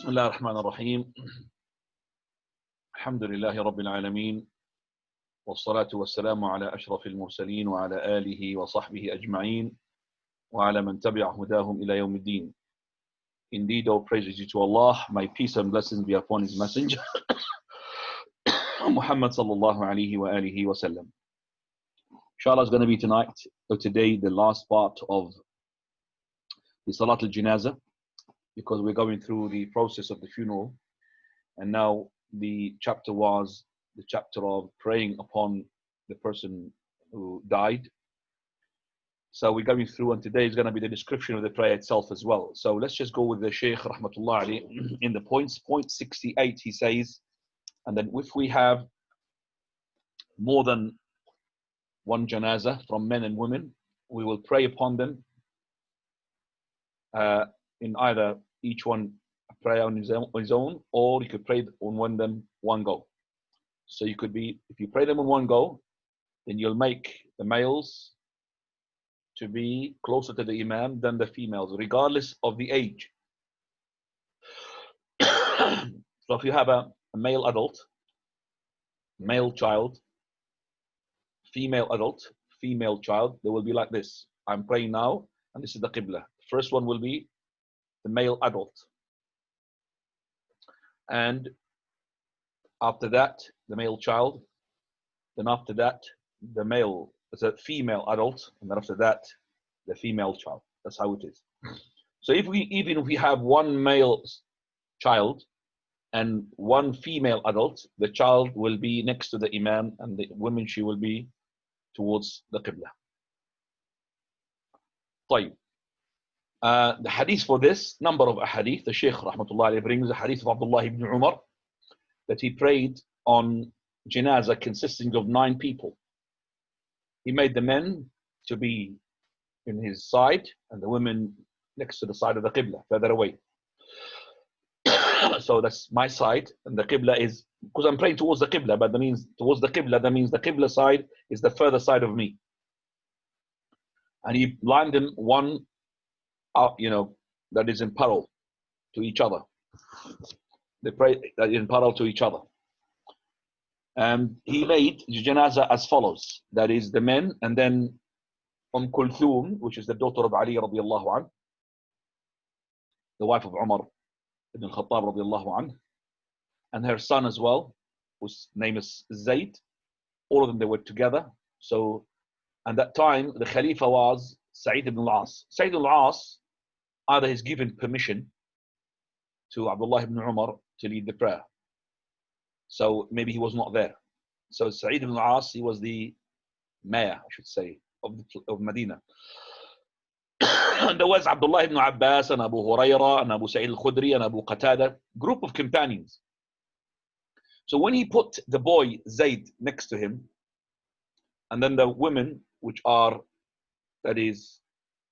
بسم الله الرحمن الرحيم الحمد لله رب العالمين والصلاة والسلام على أشرف المرسلين وعلى آله وصحبه أجمعين وعلى من تبع هداهم إلى يوم الدين. Indeed, all praises due to Allah, may peace and blessings be upon His Messenger Muhammad sallallahu alayhi wa alihi wa sallam. Inshallah is going to be tonight or today the last part of the Salat al-Janazah, because we're going through the process of the funeral, and now the chapter was the chapter of praying upon the person who died. So we're going through, and today is going to be the description of the prayer itself as well. So let's just go with the Shaykh rahmatullah alayhi in the points. Point 68 he says, and then if we have more than one janazah from men and women, we will pray upon them in either each one pray on his own, or you could pray on one go. So you could be, if you pray them on one go, then you'll make the males to be closer to the Imam than the females, regardless of the age. So if you have a male adult, male child, female adult, female child, they will be like this. I'm praying now, and this is the Qibla. First one will be the male adult, and after that the male child, then after that the female adult, and then after that the female child. That's how it is. So even if we have one male child and one female adult, the child will be next to the Imam, and the woman, she will be towards the Qibla. طيب. The hadith for this, number of hadith, the Shaykh rahmatullah alayhi brings a hadith of Abdullah ibn Umar that he prayed on janazah consisting of 9 people. He made the men to be in his side and the women next to the side of the Qibla, further away. So that's my side, and the Qibla is, because I'm praying towards the Qibla, but that means towards the Qibla, that means the Qibla side is the further side of me. And he lined them one up, that is in parallel to each other. They pray that in parallel to each other. And he made the janazah as follows. That is the men, and then Kulthum, which is the daughter of Ali radiallahu anhu, the wife of Umar ibn Khattab radiallahu anhu, and her son as well, whose name is Zayd. All of them, they were together. So at that time, the Khalifa was Sa'id ibn al-As. Sa'id ibn al-As, either he's given permission to Abdullah ibn Umar to lead the prayer. So maybe he was not there. So Sa'id ibn al-As, he was the mayor, I should say, of Medina. And there was Abdullah ibn Abbas and Abu Hurairah and Abu Sa'id al-Khudri and Abu Qatada, group of companions. So when he put the boy Zayd next to him, and then the women, which are, that is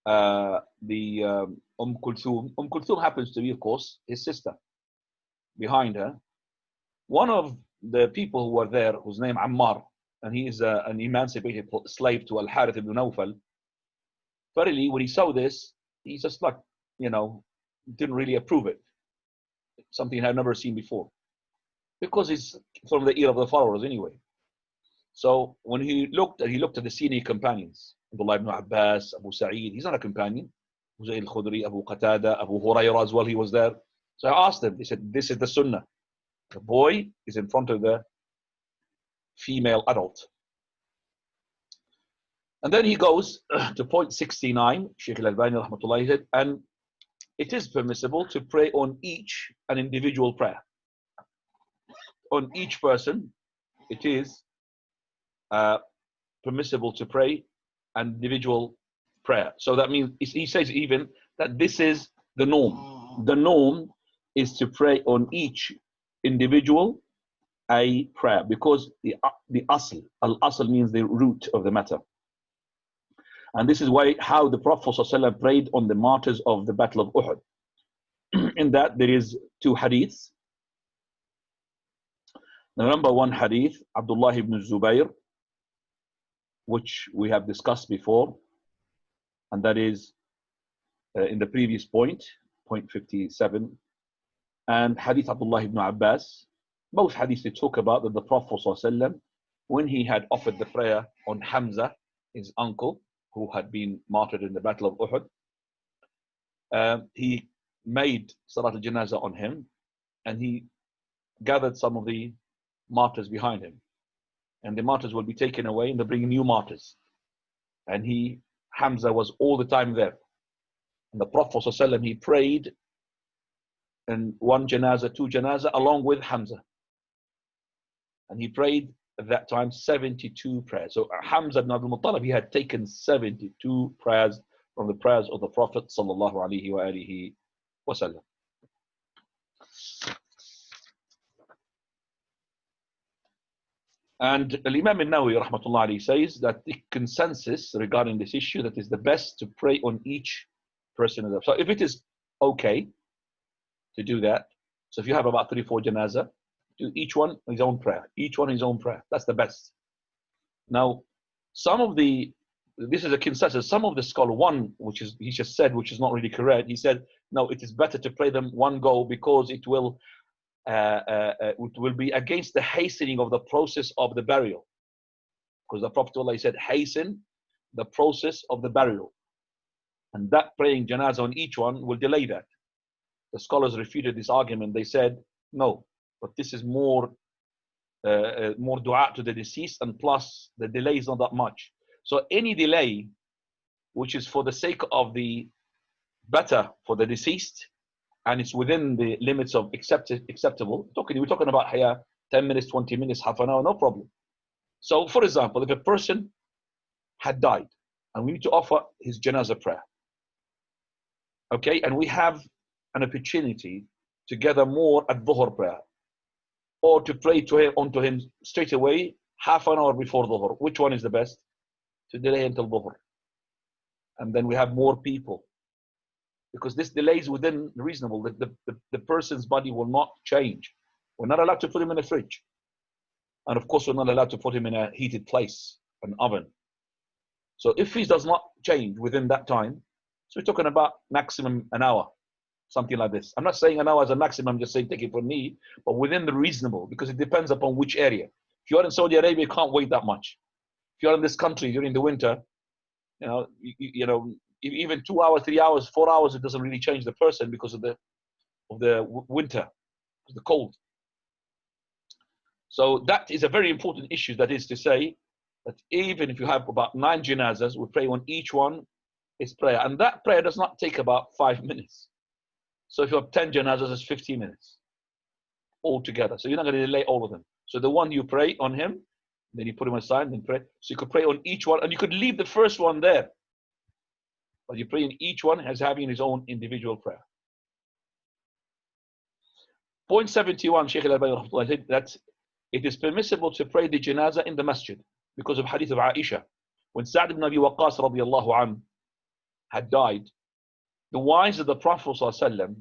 the Kulthum. Kulthum happens to be, of course, his sister. Behind her, one of the people who were there, whose name Ammar, and he is an emancipated slave to Al-Harith ibn Nawfal. Verily, when he saw this, he just didn't really approve it. Something I've never seen before, because it's from the ear of the followers anyway. So when he looked at the senior companions, Abdullah ibn Abbas, Abu Sa'id, he's not a companion. Abu Sa'id al-Khudri, Abu Qatada, Abu Hurairah as well, he was there. So I asked them, they said, this is the sunnah. The boy is in front of the female adult. And then he goes to point 69, Shaykh al-Albani rahmatullah said, and it is permissible to pray on each an individual prayer. On each person, it is permissible to pray an individual prayer. So that means, he says even that this is the norm. The norm is to pray on each individual a prayer, because the asl, al-asl means the root of the matter. And this is how the Prophet ﷺ prayed on the martyrs of the Battle of Uhud. In that there is 2 hadiths. The number 1 hadith, Abdullah ibn Zubayr, which we have discussed before, and that is in the previous point 57, and Hadith Abdullah ibn Abbas. Both hadiths they talk about that the Prophet ﷺ, when he had offered the prayer on Hamza, his uncle, who had been martyred in the Battle of Uhud, he made Salat al-Janazah on him, and he gathered some of the martyrs behind him. And the martyrs will be taken away, and they bring new martyrs. And Hamza was all the time there. And the Prophet ﷺ, he prayed in one janazah, two janazah, along with Hamza. And he prayed at that time 72 prayers. So Hamza ibn Abdul Muttalib, he had taken 72 prayers from the prayers of the Prophet sallallahu alaihi wasallam. And Imam al-Nawawi rahmatullah alayhi says that the consensus regarding this issue, that is the best to pray on each person. So if it is okay to do that, so if you have about 3-4 janazah, do each one his own prayer. Each one his own prayer. That's the best. Now, this is a consensus. Some of the scholar, one, which is, he just said, which is not really correct, he said, no, it is better to pray them one go because it will be against the hastening of the process of the burial. Because the Prophet ﷺ said, hasten the process of the burial. And that praying janazah on each one will delay that. The scholars refuted this argument. They said, no, but this is more dua to the deceased, and plus the delay is not that much. So any delay which is for the sake of the better for the deceased, and it's within the limits of acceptable, we're talking about here 10 minutes, 20 minutes, half an hour, no problem. So for example, if a person had died and we need to offer his janazah prayer, okay, and we have an opportunity to gather more at dhuhr prayer, or to pray onto him straight away half an hour before dhuhr, which one is the best? To delay until dhuhr. And then we have more people. Because this delay is within reasonable. The person's body will not change. We're not allowed to put him in a fridge. And of course, we're not allowed to put him in a heated place, an oven. So if he does not change within that time, so we're talking about maximum an hour, something like this. I'm not saying an hour as a maximum, I'm just saying take it from me, but within the reasonable, because it depends upon which area. If you're in Saudi Arabia, you can't wait that much. If you're in this country during the winter, you know, even 2 hours, 3 hours, 4 hours, it doesn't really change the person because of the winter, the cold. So that is a very important issue. That is to say that even if you have about 9 janazas, we pray on each one is prayer, and that prayer does not take about 5 minutes. So if you have 10 janazas, it's 15 minutes altogether. So you're not going to delay all of them. So the one you pray on him, then you put him aside, then pray. So you could pray on each one, and you could leave the first one there. But you pray in each one as having his own individual prayer. Point 71, Shaykh al-Albani said that it is permissible to pray the janazah in the masjid because of hadith of Aisha. When Sa'd ibn Abi Waqqas radiallahu anhu had died, the wives of the Prophet ﷺ,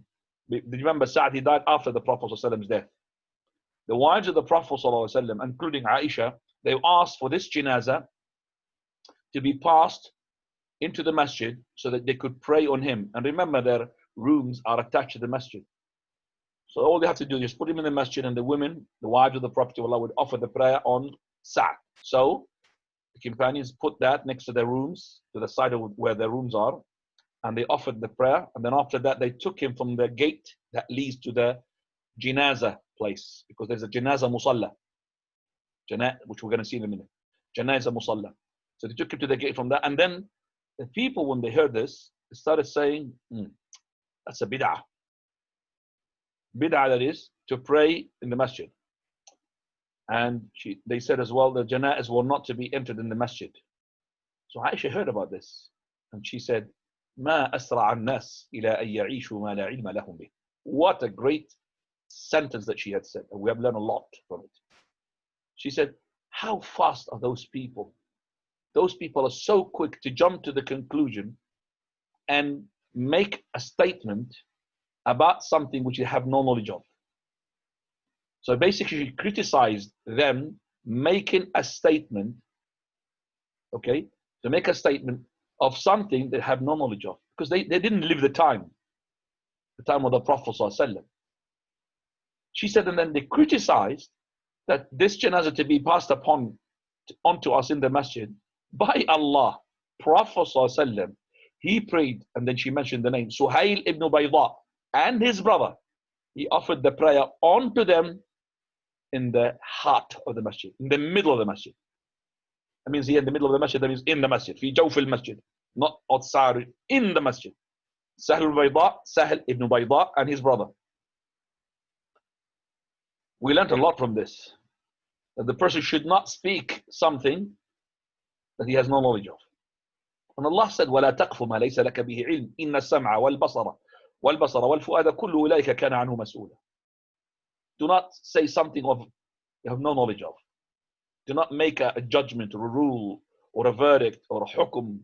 remember Sa'd, he died after the Prophet ﷺ's death. The wives of the Prophet ﷺ, including Aisha, they asked for this janazah to be passed into the masjid so that they could pray on him. And remember, their rooms are attached to the masjid. So all they have to do is just put him in the masjid, and the women, the wives of the Prophet of Allah, would offer the prayer on Sa'd. So the companions put that next to their rooms, to the side of where their rooms are, and they offered the prayer. And then after that, they took him from the gate that leads to the janazah place, because there's a janazah musalla, which we're going to see in a minute. Janazah musalla. So they took him to the gate from that, and then the people, when they heard this, they started saying, that's a bid'ah. Bid'ah, that is, to pray in the masjid. And they said as well, the janazahs were not to be entered in the masjid. So Aisha heard about this, and she said, ما أسرع الناس إلى أن يعيشوا ما لا علم لهم به. What a great sentence that she had said, and we have learned a lot from it. She said, how fast are those people? Those people are so quick to jump to the conclusion and make a statement about something which they have no knowledge of. So basically, she criticized them making a statement, okay, to make a statement of something they have no knowledge of, because they didn't live the time of the Prophet ﷺ. She said, and then they criticized that this janazah to be passed onto us in the masjid. By Allah, Prophet ﷺ, he prayed, and then she mentioned the name, Suhail ibn Bayda and his brother. He offered the prayer onto them in the heart of the masjid, in the middle of the masjid. That means here in the middle of the masjid, that means in the masjid. Fi jawf al-masjid, not outside, in the masjid. Sahl ibn Bayda and his brother. We learned a lot from this, that the person should not speak something that he has no knowledge of. And Allah said, وَلَا تَقْفُ مَا لَيْسَ لَكَ بِهِ عِلْمٍ إِنَّ السَّمْعَ وَالْبَصَرَ وَالْفُؤَادَ كُلُّ أُولَئِكَ كَانَ عَنْهُ مَسْئُولًا. Do not say something of you have no knowledge of. Do not make a judgment or a rule or a verdict or a hukum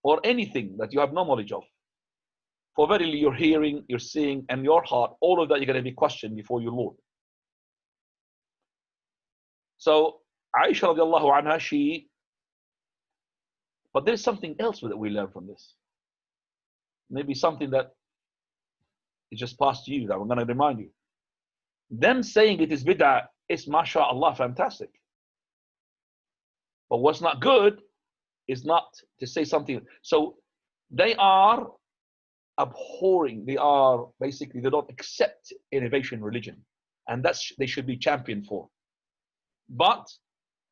or anything that you have no knowledge of. For verily your hearing, your seeing, and your heart, all of that you're going to be questioned before your Lord. So Aisha radiallahu anha, but there's something else that we learn from this. Maybe something that is just past you that I'm going to remind you. Them saying it is bid'ah is mashallah fantastic. But what's not good is not to say something. So they are abhorring, they don't accept innovation in religion. And that's they should be championed for. But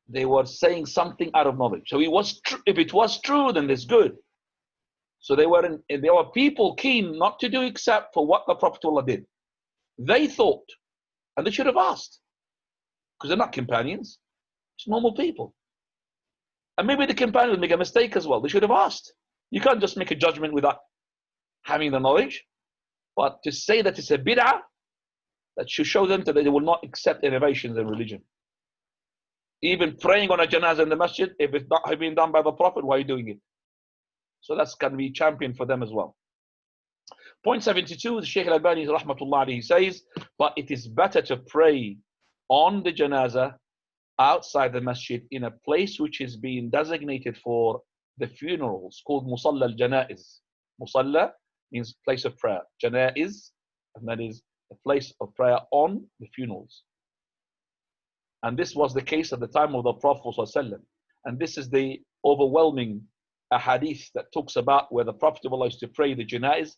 they were saying something out of knowledge. So if it was true, then it's good. So there were people keen not to do except for what the Prophet did. They thought, and they should have asked, because they're not companions, it's normal people. And maybe the companions would make a mistake as well. They should have asked. You can't just make a judgment without having the knowledge. But to say that it's a bid'ah, that should show them that they will not accept innovations in religion. Even praying on a janazah in the masjid, if it's not been done by the Prophet, why are you doing it? So that's going to be championed for them as well. Point 72, the Shaykh al-Albani rahmatullah alayhi says, but it is better to pray on the janazah outside the masjid in a place which is being designated for the funerals, called Musalla al-Janaiz. Musalla means place of prayer. Janaiz, and that is a place of prayer on the funerals. And this was the case at the time of the Prophet ﷺ. And this is the overwhelming hadith that talks about where the Prophet used to pray the janaiz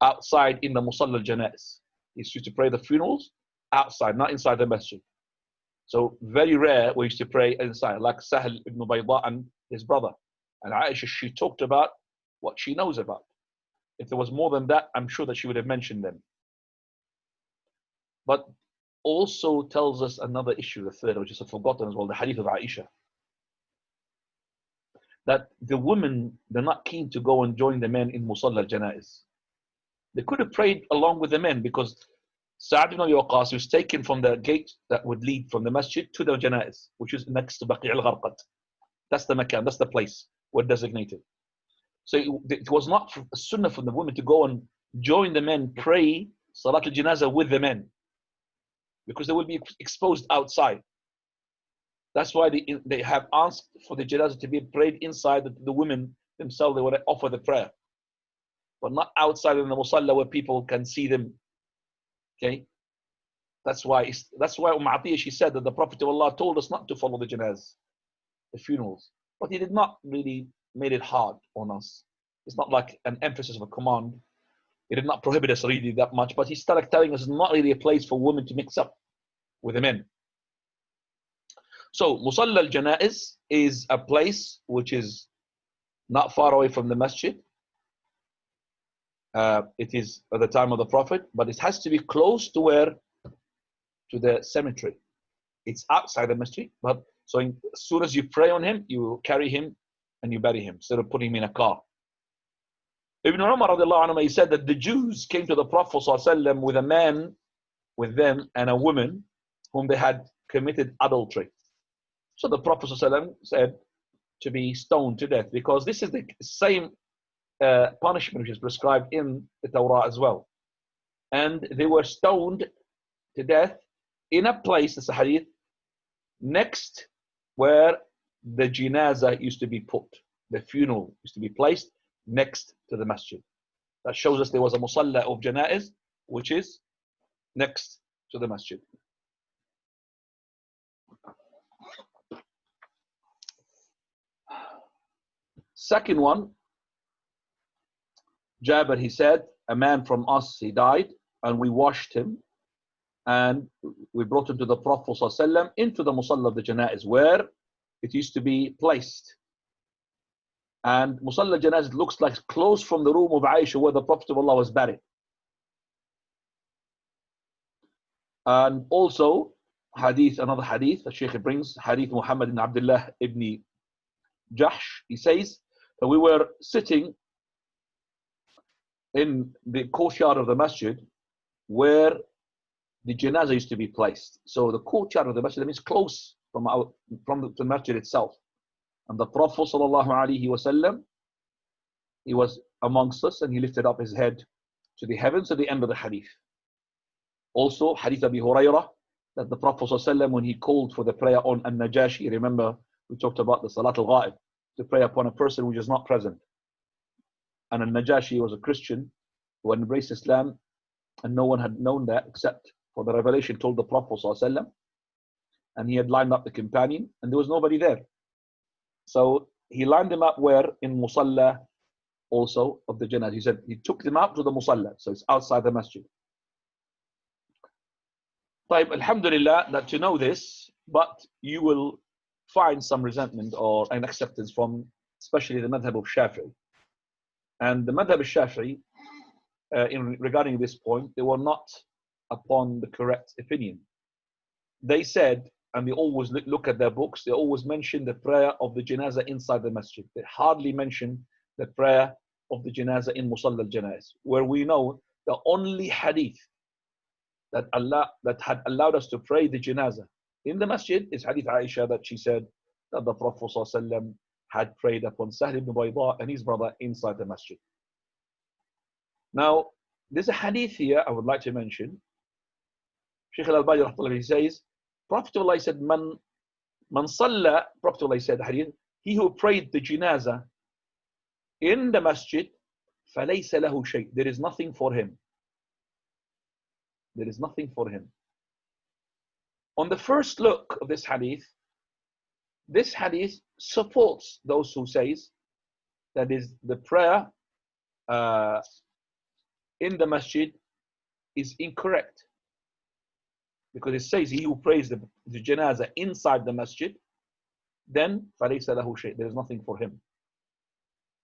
outside in the Musalla al-Janaiz. He used to pray the funerals outside, not inside the masjid. So very rare we used to pray inside, like Sahl ibn Bayda and his brother. And Aisha, she talked about what she knows about. If there was more than that, I'm sure that she would have mentioned them. But also tells us another issue, the third, which is forgotten as well, the hadith of Aisha. That the women, they're not keen to go and join the men in Musalla al-Janaiz. They could have prayed along with the men because Sa'ad ibn Abi Waqqas was taken from the gate that would lead from the masjid to the Janaiz, which is next to Baqi' al-Gharqad. That's the makan, that's the place where designated. So it was not a sunnah for the women to go and join the men, pray Salat al-Janazah with the men, because they will be exposed outside. That's why they have asked for the janazah to be prayed inside. The women themselves, they want to offer the prayer, but not outside in the musalla where people can see them. Okay, that's why Atiyah, she said that the Prophet of Allah told us not to follow the janazah, the funerals, but he did not really made it hard on us. It's not like an emphasis of a command. He did not prohibit us really that much, but he started telling us it's not really a place for women to mix up with the men. So Musalla al-Janaiz is a place which is not far away from the masjid. It is at the time of the Prophet, but it has to be close to where? To the cemetery. It's outside the masjid, but so as soon as you pray on him, you carry him and you bury him instead of putting him in a car. Ibn Umar radiallahu anhu, he said that the Jews came to the Prophet ﷺ with a man with them and a woman whom they had committed adultery. So the Prophet ﷺ said to be stoned to death, because this is the same punishment which is prescribed in the Torah as well. And they were stoned to death in a place, this hadith, next where the janazah used to be put. The funeral used to be placed next to the masjid. That shows us there was a musalla of janaiz, which is next to the masjid. Second one, Jabir, he said, a man from us, he died, and we washed him, and we brought him to the Prophet ﷺ into the Musalla of the Janaiz, where it used to be placed. And Musalla Janaiz looks like close from the room of Aisha where the Prophet of Allah was buried. And also, hadith, another hadith, the Shaykh brings, hadith Muhammad ibn Abdullah ibn Jahsh, he says that we were sitting in the courtyard of the masjid where the janazah used to be placed. So the courtyard of the masjid, that means close from the masjid itself. And the Prophet ﷺ, he was amongst us, and he lifted up his head to the heavens at the end of the hadith. Also, hadith Abi Hurairah, that the Prophet ﷺ, when he called for the prayer on An-Najashi, remember we talked about the Salat al-Ghaib, to pray upon a person who is not present. And An-Najashi was a Christian who had embraced Islam, and no one had known that except for the revelation told the Prophet ﷺ, and he had lined up the companion, and there was nobody there. So he lined them up where? In Musalla also of the Janazah. He said he took them out to the Musalla, so it's outside the masjid. Alhamdulillah, that to know this, but you will find some resentment or an acceptance from especially the madhab of Shafi'i. And the madhab of Shafi'i, regarding this point, they were not upon the correct opinion. They said, and they always look at their books, they always mention the prayer of the janazah inside the masjid. They hardly mention the prayer of the janazah in Musalla al-Janaiz, where we know the only hadith that had allowed us to pray the janazah in the masjid is hadith Aisha, that she said that the Prophet ﷺ had prayed upon Sahl ibn Bayda and his brother inside the masjid. Now, there's a hadith here I would like to mention. Shaykh al-Albani, he says, Prophet of Allah said, Man salla, Prophet of Allah said, hadith, he who prayed the janazah in the masjid, فَلَيْسَ لَهُ شَيْءٍ, there is nothing for him. There is nothing for him. On the first look of this hadith supports those who says that is the prayer in the masjid is incorrect. Because it says he who prays the janazah inside the masjid, then فَلَيْسَ لَهُ شَيْءٍ, there is nothing for him.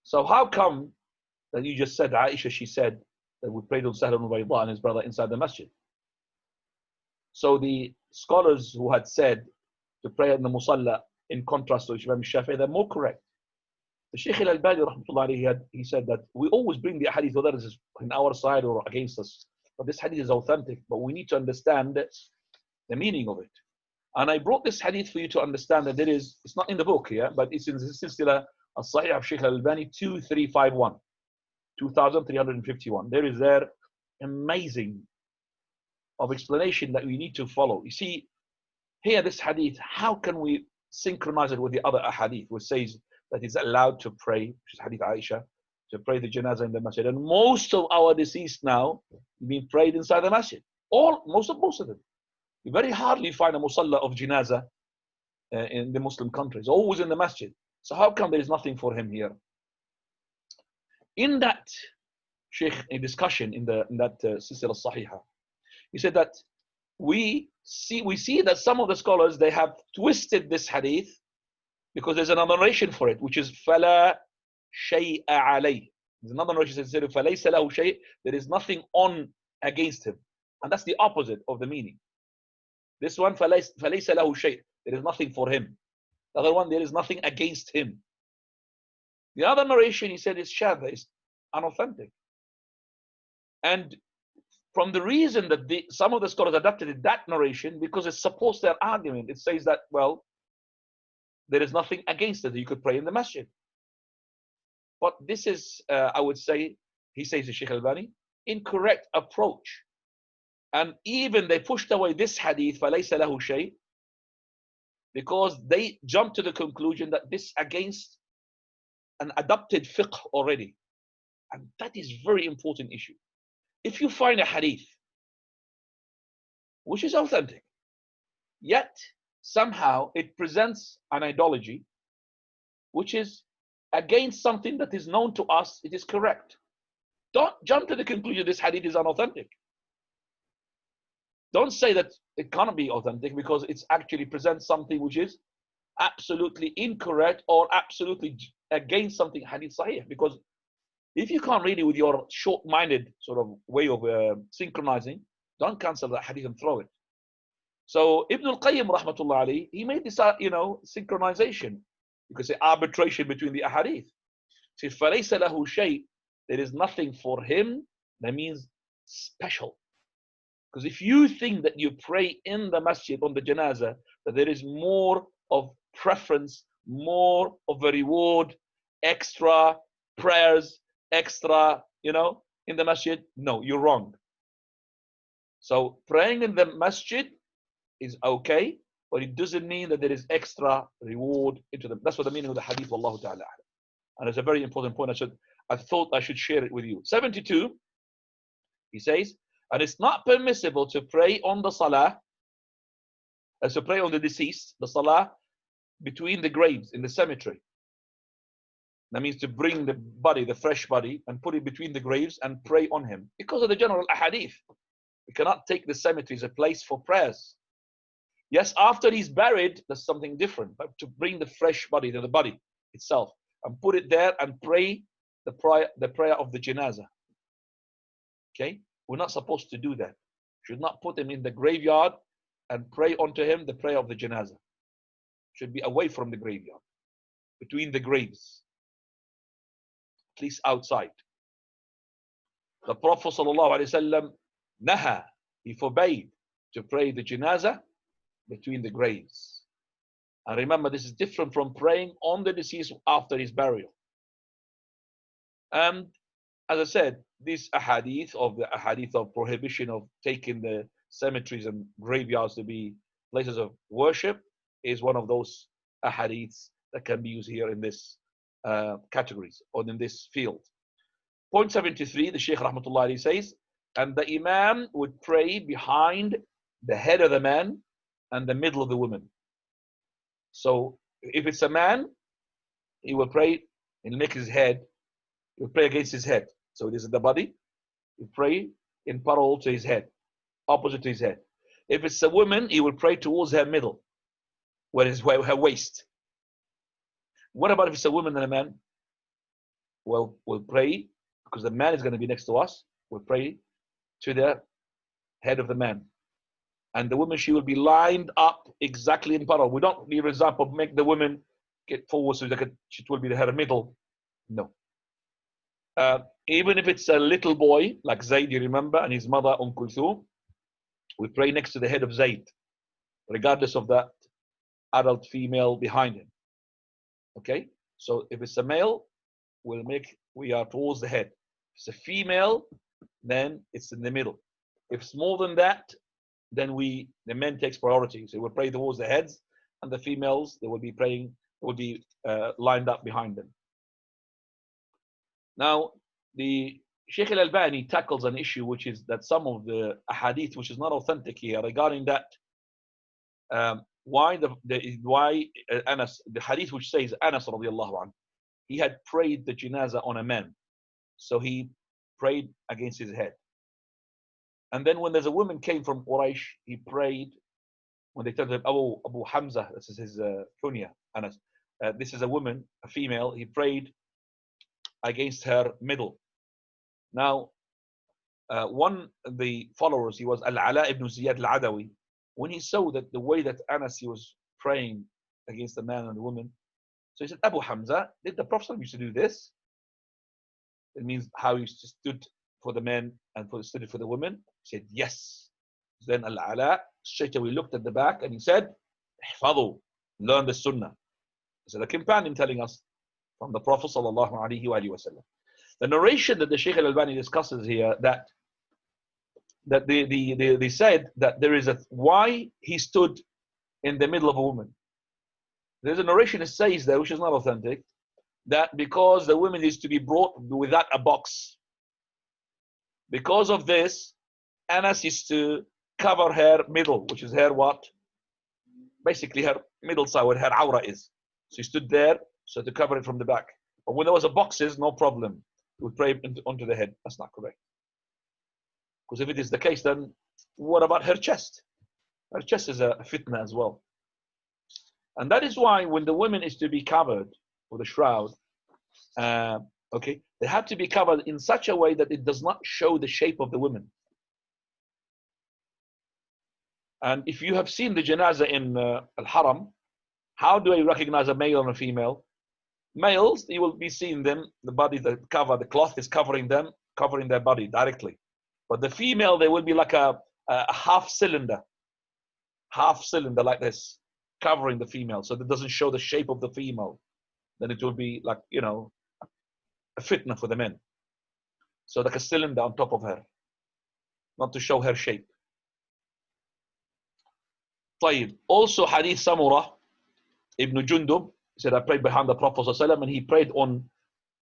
So how come that you just said, Aisha, she said that we prayed on Sahl ibn Bayda and his brother inside the masjid? So the scholars who had said to pray in the Musalla, in contrast to Imam Shafi'i, they're more correct. The Shaykh al-Albani, he said that we always bring the hadith, whether it's on our side or against us. But this hadith is authentic, but we need to understand the meaning of it. And I brought this hadith for you to understand that it's not in the book here, but it's in the Silsila al-Sahih of Shaykh al-Albani 2351, 2351. There is amazing of explanation that we need to follow. You see, here this hadith, how can we synchronize it with the other hadith, which says that it's allowed to pray, which is hadith Aisha, to pray the janazah in the masjid. And most of our deceased now being prayed inside the masjid. Most of them. You very hardly find a musalla of janazah in the Muslim countries, always in the masjid. So how come there is nothing for him here? In that Sheikh, a discussion in that Silsila al-Sahihah, he said that we see that some of the scholars, they have twisted this hadith because there's another narration for it, which is فَلَا شَيْءَ عَلَيْهِ. There's another narration that says فَلَيْسَ لَهُ شَيْء, there is nothing on against him. And that's the opposite of the meaning. This one, فَلَيْسَ لَهُ شَيْء, there is nothing for him. The other one, there is nothing against him. The other narration, he said, is shadha, is unauthentic. And from the reason that some of the scholars adapted that narration, because it supports their argument. It says that, well, there is nothing against it. You could pray in the masjid. But this is, I would say, he says to Shaykh al-Albani, incorrect approach. And even they pushed away this hadith, فَلَيْسَ لَهُ شَيْءٍ, because they jumped to the conclusion that this against an adopted fiqh already. And that is very important issue. If you find a hadith which is authentic. Yet, somehow it presents an ideology which is against something that is known to us, it is correct. Don't jump to the conclusion this hadith is unauthentic. Don't say that it cannot be authentic because it actually presents something which is absolutely incorrect or absolutely against something hadith sahih. Because if you can't read it with your short-minded sort of way of synchronizing, don't cancel that hadith and throw it. So Ibn al-Qayyim rahmatullah alayhi, he made this synchronization. You could say arbitration between the ahadith. He says, فَلَيْسَ لَهُ شَيْءٍ, there is nothing for him. That means special. Because if you think that you pray in the masjid on the janazah, that there is more of preference, more of a reward, extra prayers, extra, in the masjid, no, you're wrong. So praying in the masjid is okay, but it doesn't mean that there is extra reward into them. That's what the meaning of the hadith, wallahu ta'ala. And it's a very important point. I thought I should share it with you. 72, he says, and it's not permissible to pray on the salah, as to pray on the deceased, the salah, between the graves in the cemetery. That means to bring the body, the fresh body, and put it between the graves and pray on him. Because of the general ahadith. We cannot take the cemetery as a place for prayers. Yes, after he's buried, there's something different. But to bring the fresh body to the body itself and put it there and pray the prayer of the janazah. Okay? We're not supposed to do that. Should not put him in the graveyard and pray onto him the prayer of the janazah. Should be away from the graveyard, between the graves, at least outside. The Prophet ﷺ naha, he forbade to pray the janazah between the graves. And remember, this is different from praying on the deceased after his burial. And as I said, this ahadith of prohibition of taking the cemeteries and graveyards to be places of worship is one of those ahadiths that can be used here in this categories or in this field. Point 73, the Shaykh rahmatullah alayhi says, and the Imam would pray behind the head of the man and the middle of the woman. So if it's a man, he will pray, he'll make his head, he'll pray against his head. So this is the body, you pray in parallel to his head, opposite to his head. If it's a woman, he will pray towards her middle, where is her waist. What about if it's a woman and a man? Well, we'll pray, because the man is going to be next to us, we'll pray to the head of the man. And the woman, she will be lined up exactly in parallel. We don't, for example, make the woman get forward so that it will be her middle. No. Even if it's a little boy, like Zayd, you remember, and his mother, Kulthum, we pray next to the head of Zayd, regardless of that adult female behind him. Okay? So if it's a male, we are towards the head. If it's a female, then it's in the middle. If it's more than that, then the men takes priority. So we'll pray towards the heads, and the females, they will be praying, will be lined up behind them. Now, the Shaykh al-Albani tackles an issue, which is that some of the ahadith, which is not authentic here, regarding that, why Anas, the hadith which says Anas radiallahu anhu, he had prayed the janazah on a man, so he prayed against his head. And then when there's a woman came from Quraysh, he prayed, when they turned to him, Abu Hamza, this is his kunya, Anas. This is a woman, a female, he prayed against her middle. Now, one of the followers, he was Al-Ala ibn Ziyad al-Adawi, when he saw that the way that Anas, he was praying against the man and the woman, so he said, Abu Hamza, did the Prophet used to do this? It means how he stood for the men and stood for the women. He said, yes. Then Al-Ala straight away looked at the back and he said, Ihfadhu, learn the sunnah. So the companion telling us from the Prophet sallallahu alaihi wasallam. The narration that the Shaykh al-Albani discusses here, that they said that there is why he stood in the middle of a woman. There's a narration that says there, which is not authentic, that because the woman is to be brought without a box. Because of this, Anas used to cover her middle, which is her what? Basically her middle side where her awra is. So he stood there so to cover it from the back. But when there was a boxes, no problem. He would pray onto the head. That's not correct. Because if it is the case, then what about her chest? Her chest is a fitna as well. And that is why when the woman is to be covered with a shroud, okay, they have to be covered in such a way that it does not show the shape of the woman. And if you have seen the janazah in Al-Haram, how do I recognize a male and a female? Males, you will be seeing them, the body, the cover, the cloth is covering them, covering their body directly. But the female, they will be like a half cylinder like this, covering the female, so that doesn't show the shape of the female. Then it will be like, you know, a fitna for the men. So like a cylinder on top of her, not to show her shape. طيب. Also Hadith Samurah ibn Jundub said, I prayed behind the Prophet ﷺ, and he prayed on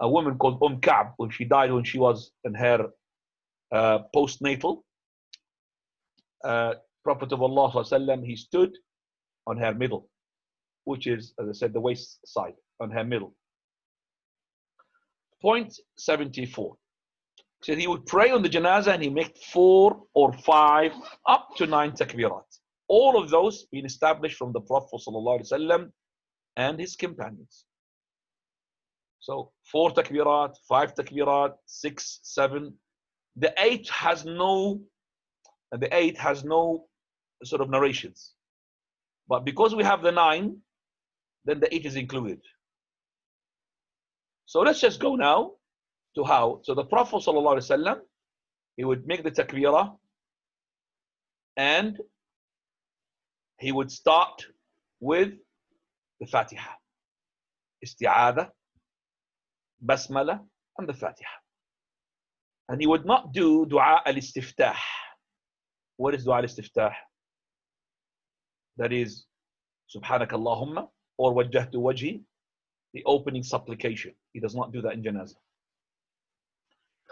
a woman called Ka'b when she died, when she was in her postnatal. Prophet of Allah ﷺ, he stood on her middle, which is, as I said, the waist side, on her middle. Point 74. He said he would pray on the janazah and he make 4 or 5 up to 9 takbirat. All of those being established from the Prophet ﷺ and his companions. So 4 takbirat, 5 takbirat, 6, 7. The 8 has no sort of narrations. But because we have the 9, then the 8 is included. So let's just go now to how. So the Prophet ﷺ, he would make the takbirah and he would start with the Fatiha, Isti'adha, Basmala, and the Fatiha. And he would not do Dua al-Istiftah. What is Dua al-Istiftah? That is Subhanaka Allahumma or Wajjahtu Wajhi, the opening supplication. He does not do that in janazah.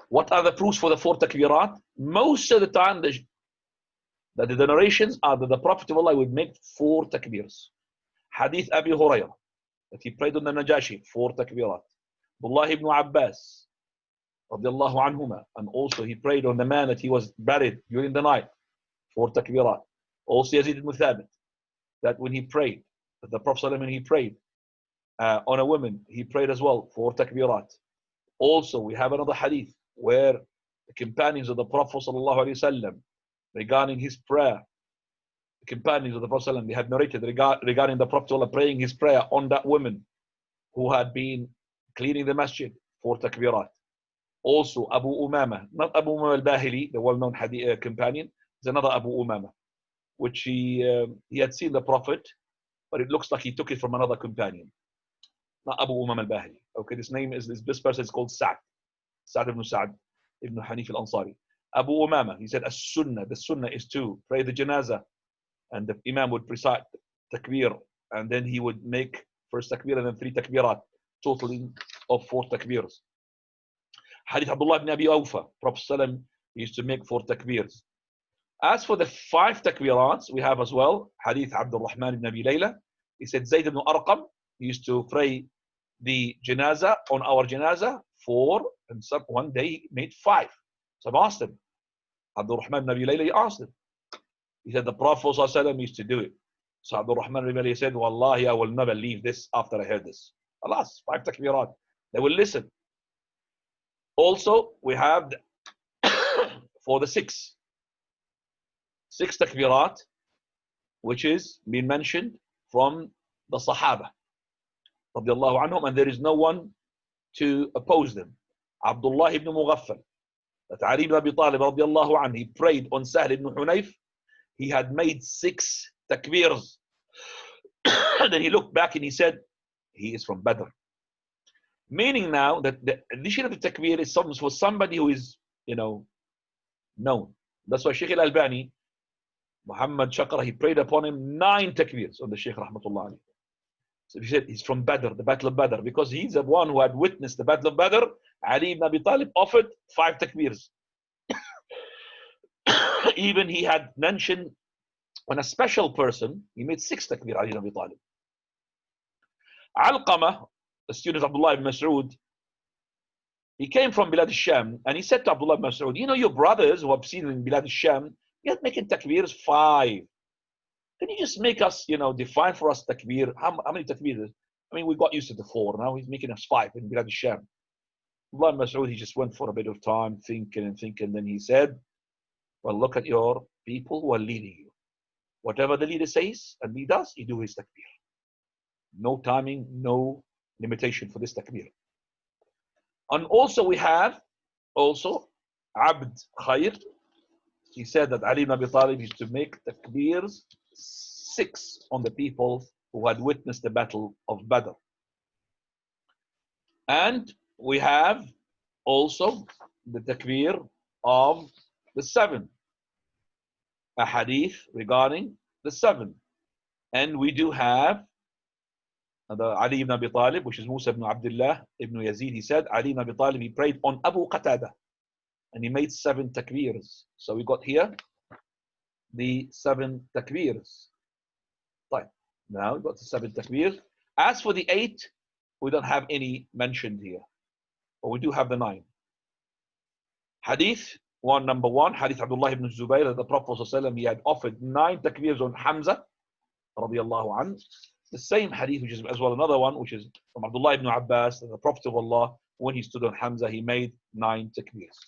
What are the proofs for the 4 takbirat? Most of the time, the narrations are that the Prophet of Allah would make 4 takbirs. Hadith Abi Hurairah, that he prayed on the Najashi, 4 takbirat. Abdullah ibn Abbas, radiallahu anhuma, and also he prayed on the man that he was buried during the night, 4 takbirat. Also Yazid ibn Thabit, that when he prayed, that the Prophet when he prayed on a woman, he prayed as well, 4 takbirat. Also, we have another hadith where the companions of the Prophet ﷺ, regarding his prayer, the companions of the Prophet ﷺ, they had narrated regarding the Prophet ﷺ praying his prayer on that woman who had been cleaning the masjid, 4 takbirat. Also, Abu Umama, not Abu Umama al-Bahili, the well-known hadith companion, is another Abu Umama, which he had seen the Prophet, but it looks like he took it from another companion. Not Abu Umama al-Bahili. Okay, this person is called Sa'd ibn Sa'd ibn Hanif al-Ansari. Abu Umama, he said, the sunnah is to pray the janazah, and the Imam would recite takbir, and then he would make first takbir and then 3 takbirat, totaling of 4 takbirs. Hadith Abdullah ibn Abi Awfa, Prophet ﷺ used to make 4 takbirs. As for the 5 takbirats, we have as well Hadith Abdul Rahman ibn Abi Layla. He said Zayd ibn Arqam used to pray the janazah on our janazah 4, and one day he made 5. So I asked him, Abdul Rahman ibn Abi Layla, he asked him. He said the Prophet ﷺ used to do it. So Abdul Rahman ibn Abi Layla said, Wallahi, I will never leave this after I heard this. Alas, 5 takbirat. They will listen. Also, we have for the 6 takbirat, which is being mentioned from the Sahaba, radiallahu anhum, and there is no one to oppose them. Abdullah ibn Mughaffal, that Ali ibn Abi Talib, radiallahu anhu, he prayed on Sahl ibn Hunayf. He had made 6 takbirs. Then he looked back and he said, he is from Badr. Meaning now that the addition of the takbir is for somebody who is, known. That's why Shaykh al-Albani, Muhammad Shaqra, he prayed upon him 9 takbirs on the Shaykh rahmatullah alayhi. So he said he's from Badr, the Battle of Badr, because he's the one who had witnessed the Battle of Badr. Ali ibn Abi Talib offered 5 takbirs. Even he had mentioned when a special person, he made 6 takbir, Ali ibn Abi Talib. Alqamah, the student of Abdullah ibn Mas'ud, he came from Bilad al-Sham and he said to Abdullah ibn Mas'ud, you know your brothers who have seen in Bilad al-Sham, they're making takbirs 5. Can you just make us, define for us takbir? How many takbirs? I mean, we got used to the 4. Now he's making us 5 in Bilad al-Sham. Abdullah ibn Mas'ud, he just went for a bit of time thinking and thinking. Then he said, well, look at your people who are leading you. Whatever the leader says and he does, you do his takbir. No timing, no limitation for this takbir. And also we have Abd Khair. He said that Ali ibn Abi Talib used to make takbirs 6 on the people who had witnessed the battle of Badr. And we have also the takbir of the 7. A hadith regarding the 7. And we do have the Ali ibn Abi Talib, which is Musa ibn Abdullah ibn Yazid. He said, Ali ibn Abi Talib, he prayed on Abu Qatada. And he made 7 takbirs. So we got here the 7 takbirs. Right. Now we got the 7 takbirs. As for the 8, we don't have any mentioned here. But we do have the 9. Hadith, number 1, Hadith Abdullah ibn Zubayr, that the Prophet ﷺ, he had offered 9 takbirs on Hamza, radiallahu anhu. The same hadith, which is as well another one, which is from Abdullah ibn Abbas, that the Prophet of Allah, when he stood on Hamza, he made 9 takbirs.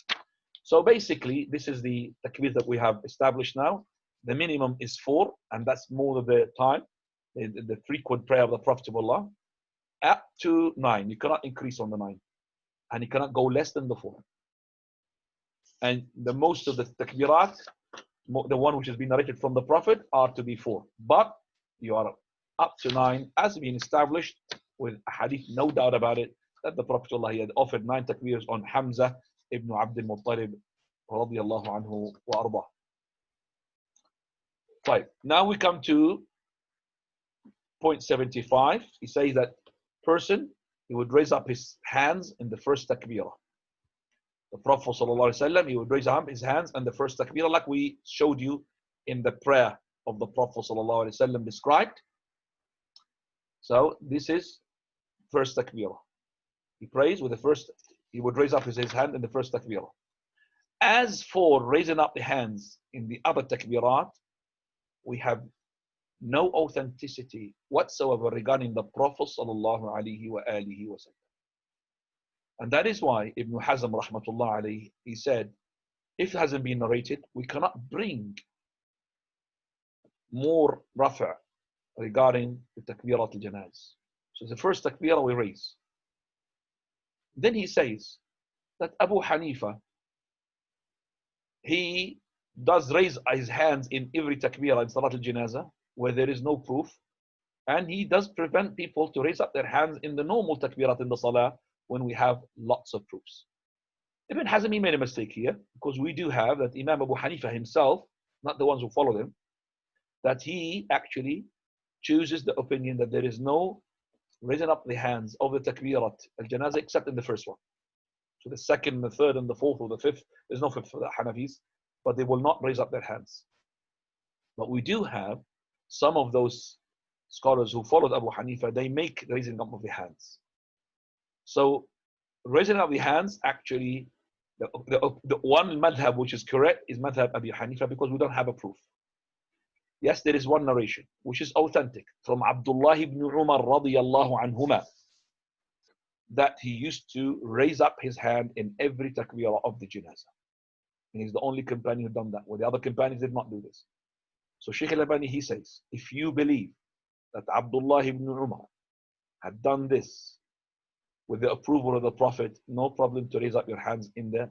So basically, this is the takbir that we have established now. The minimum is 4, and that's more of the time, the frequent prayer of the Prophet of Allah, up to 9. You cannot increase on the 9. And you cannot go less than the 4. And the most of the takbirat, the one which has been narrated from the Prophet, are to be 4. But you are up to 9, as being established with a hadith, no doubt about it, that the Prophet Allah, he had offered 9 takbirs on Hamza ibn Abd al-Muttalib, radiyallahu anhu wa ardah. Right. Now we come to point 75. He says that person, he would raise up his hands in the first takbirah. The Prophet ﷺ, he would raise up his hands in the first takbirah, like we showed you in the prayer of the Prophet ﷺ described. So this is first takbirah. He prays with the first, he would raise up his hand in the first takbirah. As for raising up the hands in the other takbirat, we have no authenticity whatsoever regarding the Prophet ﷺ. And that is why Ibn Hazm rahmatullah alayhi, he said, if it hasn't been narrated, we cannot bring more rafa' regarding the takbirat al-janaz. So the first takbirah we raise. Then he says that Abu Hanifa, he does raise his hands in every takbirah in Salat al-Janazah where there is no proof, and he does prevent people to raise up their hands in the normal takbirat in the Salah when we have lots of proofs. Ibn Hazm made a mistake here, because we do have that Imam Abu Hanifa himself, not the ones who follow him, that he actually chooses the opinion that there is no raising up the hands of the takbirat al-Janazah except in the first one. So the second, the third, and the fourth, or the fifth, there's no fifth for the Hanafis, but they will not raise up their hands. But we do have some of those scholars who followed Abu Hanifa, they make raising up of the hands. So raising up the hands, actually, the one madhab which is correct is madhab Abu Hanifa, because we don't have a proof. Yes, there is one narration which is authentic from Abdullah ibn Umar radiyallahu anhuma, that he used to raise up his hand in every takbirah of the janazah. And he's the only companion who done that, where the other companions did not do this. So Shaykh al-Albani, he says, if you believe that Abdullah ibn Umar had done this with the approval of the Prophet, no problem to raise up your hands in the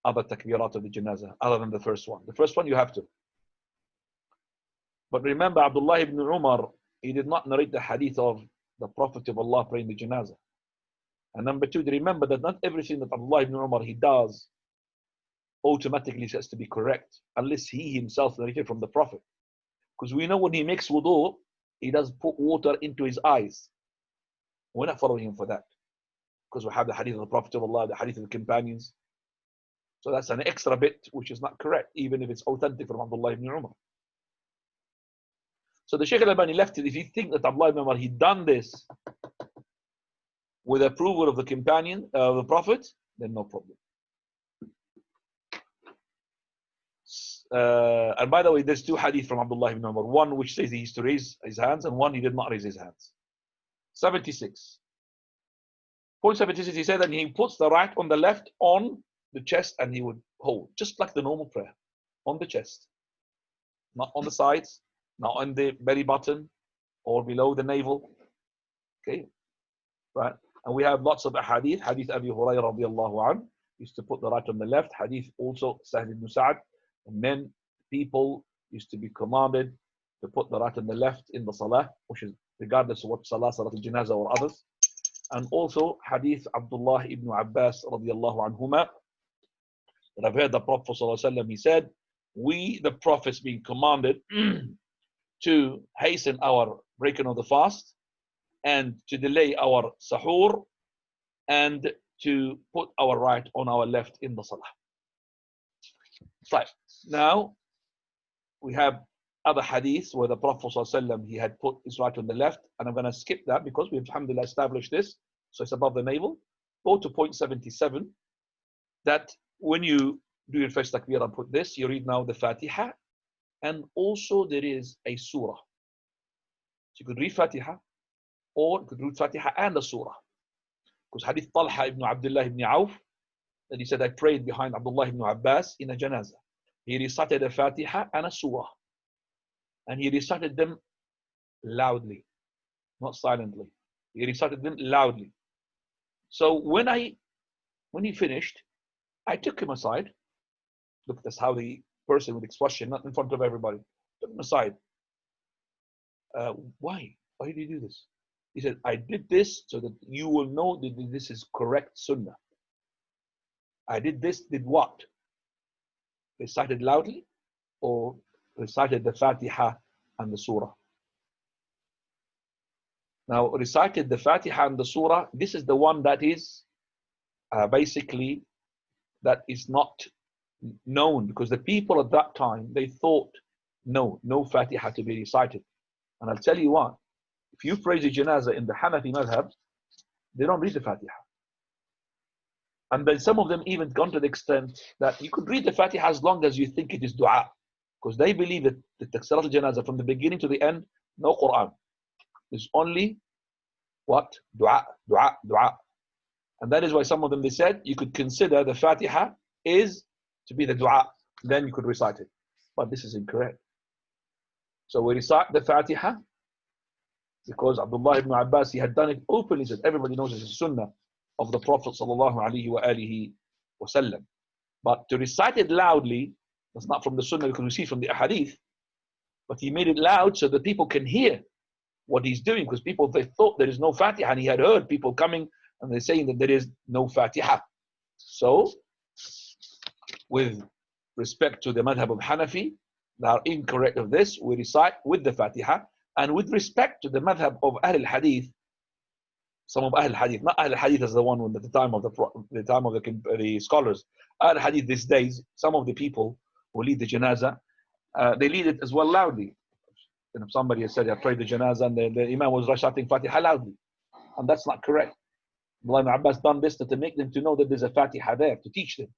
other takbirat of the janazah, other than the first one. The first one you have to. But remember, Abdullah ibn Umar, he did not narrate the hadith of the Prophet of Allah praying the janazah. And number 2, remember that not everything that Abdullah ibn Umar he does automatically has to be correct, unless he himself narrated from the Prophet. Because we know when he makes wudu, he does put water into his eyes. We're not following him for that, because we have the hadith of the Prophet of Allah, the hadith of the companions. So that's an extra bit which is not correct, even if it's authentic from Abdullah ibn Umar. So the Shaykh al-Albani left it. If you think that Abdullah ibn Umar, he'd done this with approval of the companion, the Prophet, then no problem. And by the way, there's two hadith from Abdullah ibn Umar. One which says he used to raise his hands, and one he did not raise his hands. 76. Point 76, he said that he puts the right on the left on the chest and he would hold, just like the normal prayer, on the chest. Not on the sides, not on the belly button or below the navel. Okay, right? And we have lots of hadith. Hadith Abu Hurairah radiallahu anhu used to put the right on the left. Hadith also Sahl ibn Sa'd. And men, people used to be commanded to put the right on the left in the salah, which is regardless of what salah, salat al-janazah or others. And also hadith Abdullah ibn Abbas radiallahu anhuma, that I've heard the Prophet sallallahu alaihi wasallam, he said, we, the prophets, being commanded to hasten our breaking of the fast and to delay our sahur and to put our right on our left in the salah. Right. Now we have other hadiths where the Prophet ﷺ, he had put his right on the left, and I'm going to skip that because we've alhamdulillah established this, so it's above the navel. Go to point 77, that when you do your first takbir and put this, you read now the Fatiha, and also there is a surah. So you could read Fatiha, or you could read Fatiha and a surah. Because hadith Talha ibn Abdullah ibn Auf, that he said, I prayed behind Abdullah ibn Abbas in a janazah. He recited a Fatiha and a surah. And he recited them loudly, not silently. He recited them loudly. So when he finished, I took him aside. Look, that's how the person with expression, not in front of everybody. Took him aside. Why? Why did you do this? He said, I did this so that you will know that this is correct sunnah. I did this, did what? Recited loudly or recited the Fatiha and the Surah? Now, recited the Fatiha and the Surah, this is the one that is basically, that is not known, because the people at that time, they thought, no Fatiha to be recited. And I'll tell you what, if you praise a janazah in the Hanafi madhab, they don't read the Fatiha. And then some of them even gone to the extent that you could read the Fatiha as long as you think it is dua. Because they believe that the Taksarat al-Janazah from the beginning to the end, no Quran. It's only what? Dua, dua, dua. And that is why some of them, they said, you could consider the Fatiha is to be the dua. Then you could recite it. But this is incorrect. So we recite the Fatiha because Abdullah ibn Abbas, he had done it openly, said everybody knows it's a sunnah of the Prophet sallallahu alaihi wasallam. But to recite it loudly, that's not from the sunnah, you can receive from the hadith, but he made it loud so that people can hear what he's doing, because people, they thought there is no Fatiha, and he had heard people coming and they're saying that there is no Fatiha. So with respect to the madhab of Hanafi, they are incorrect of this. We recite with the Fatiha. And with respect to the madhab of Ahl al-Hadith, some of Ahl al-Hadith, not Ahl al-Hadith as the one at the time of the scholars. Ahl al-Hadith these days, some of the people who lead the janazah, they lead it as well loudly. And if somebody has said, I prayed the janazah, and the imam was reciting Fatiha loudly. And that's not correct. Abdullah ibn Abbas done this to make them to know that there's a Fatiha there, to teach them.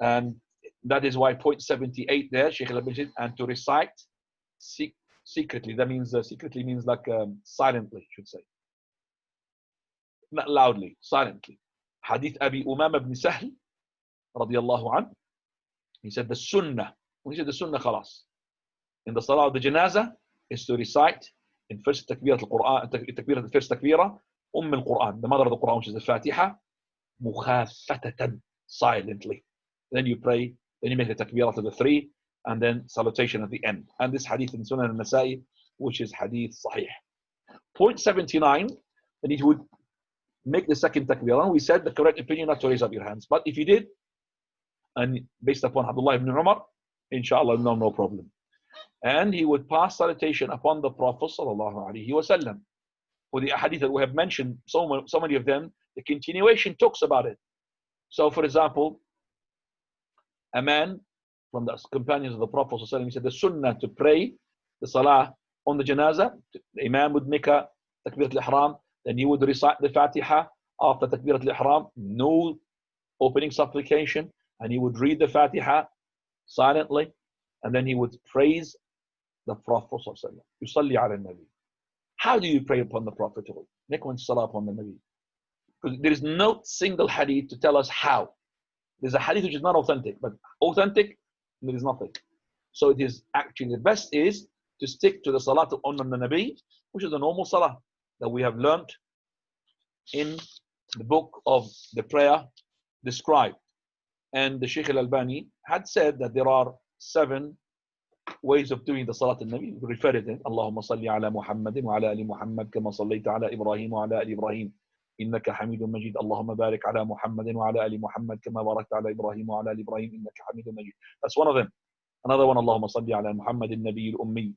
And that is why point 78 there, Shaykh al-Albani said, and to recite secretly. That means, secretly means like silently, should say. Not loudly, silently. Hadith Abi Umama ibn Sahl, radiallahu anhu, he said the sunnah, when he said the sunnah, khalas, in the salah of the janazah, is to recite in first takbirat al-Quran, first takbirah, al-Quran, the mother of the Quran, which is the Fatiha, mukhafatatan, silently. Then you pray, then you make the takbirah to the three, and then salutation at the end. And this hadith in Sunan al-Nasa'i, which is hadith sahih. Point 79, then it would make the second takbirah. We said the correct opinion not to raise up your hands. But if you did, and based upon Abdullah ibn Umar, inshallah, no problem. And he would pass salutation upon the Prophet sallallahu alaihi wasallam. For the hadith that we have mentioned, so many of them, the continuation talks about it. So for example, a man from the companions of the Prophet ﷺ, he said the sunnah to pray the salah on the janazah, the imam would make a takbirat al-ihram, then he would recite the Fatiha after takbirat al-ihram, no opening supplication, and he would read the Fatiha silently, and then he would praise the Prophet ﷺ. Yusalli ala nabi. How do you pray upon the Prophet? Make one salah upon the Nabi. Because there is no single hadith to tell us how. There's a hadith which is not authentic, but authentic, there is nothing. So it is actually the best is to stick to the salah on the Nabi, which is the normal salah that we have learnt in the book of the prayer described. And the Shaykh al-Albani had said that there are 7 ways of doing the Salat al-Nabi. We refer it in Allahumma salli ala Muhammadin wa ala ali Muhammad kama sallaita ala Ibrahim wa ala ali Ibrahim innaka Hamidun Majid. Allahumma barik ala Muhammadin wa ala ali Muhammad kama barakta ala Ibrahim wa ala ali Ibrahim innaka Hamidun Majid. That's one of them. Another one, Allahumma salli ala Muhammadin Nabi al-Ummi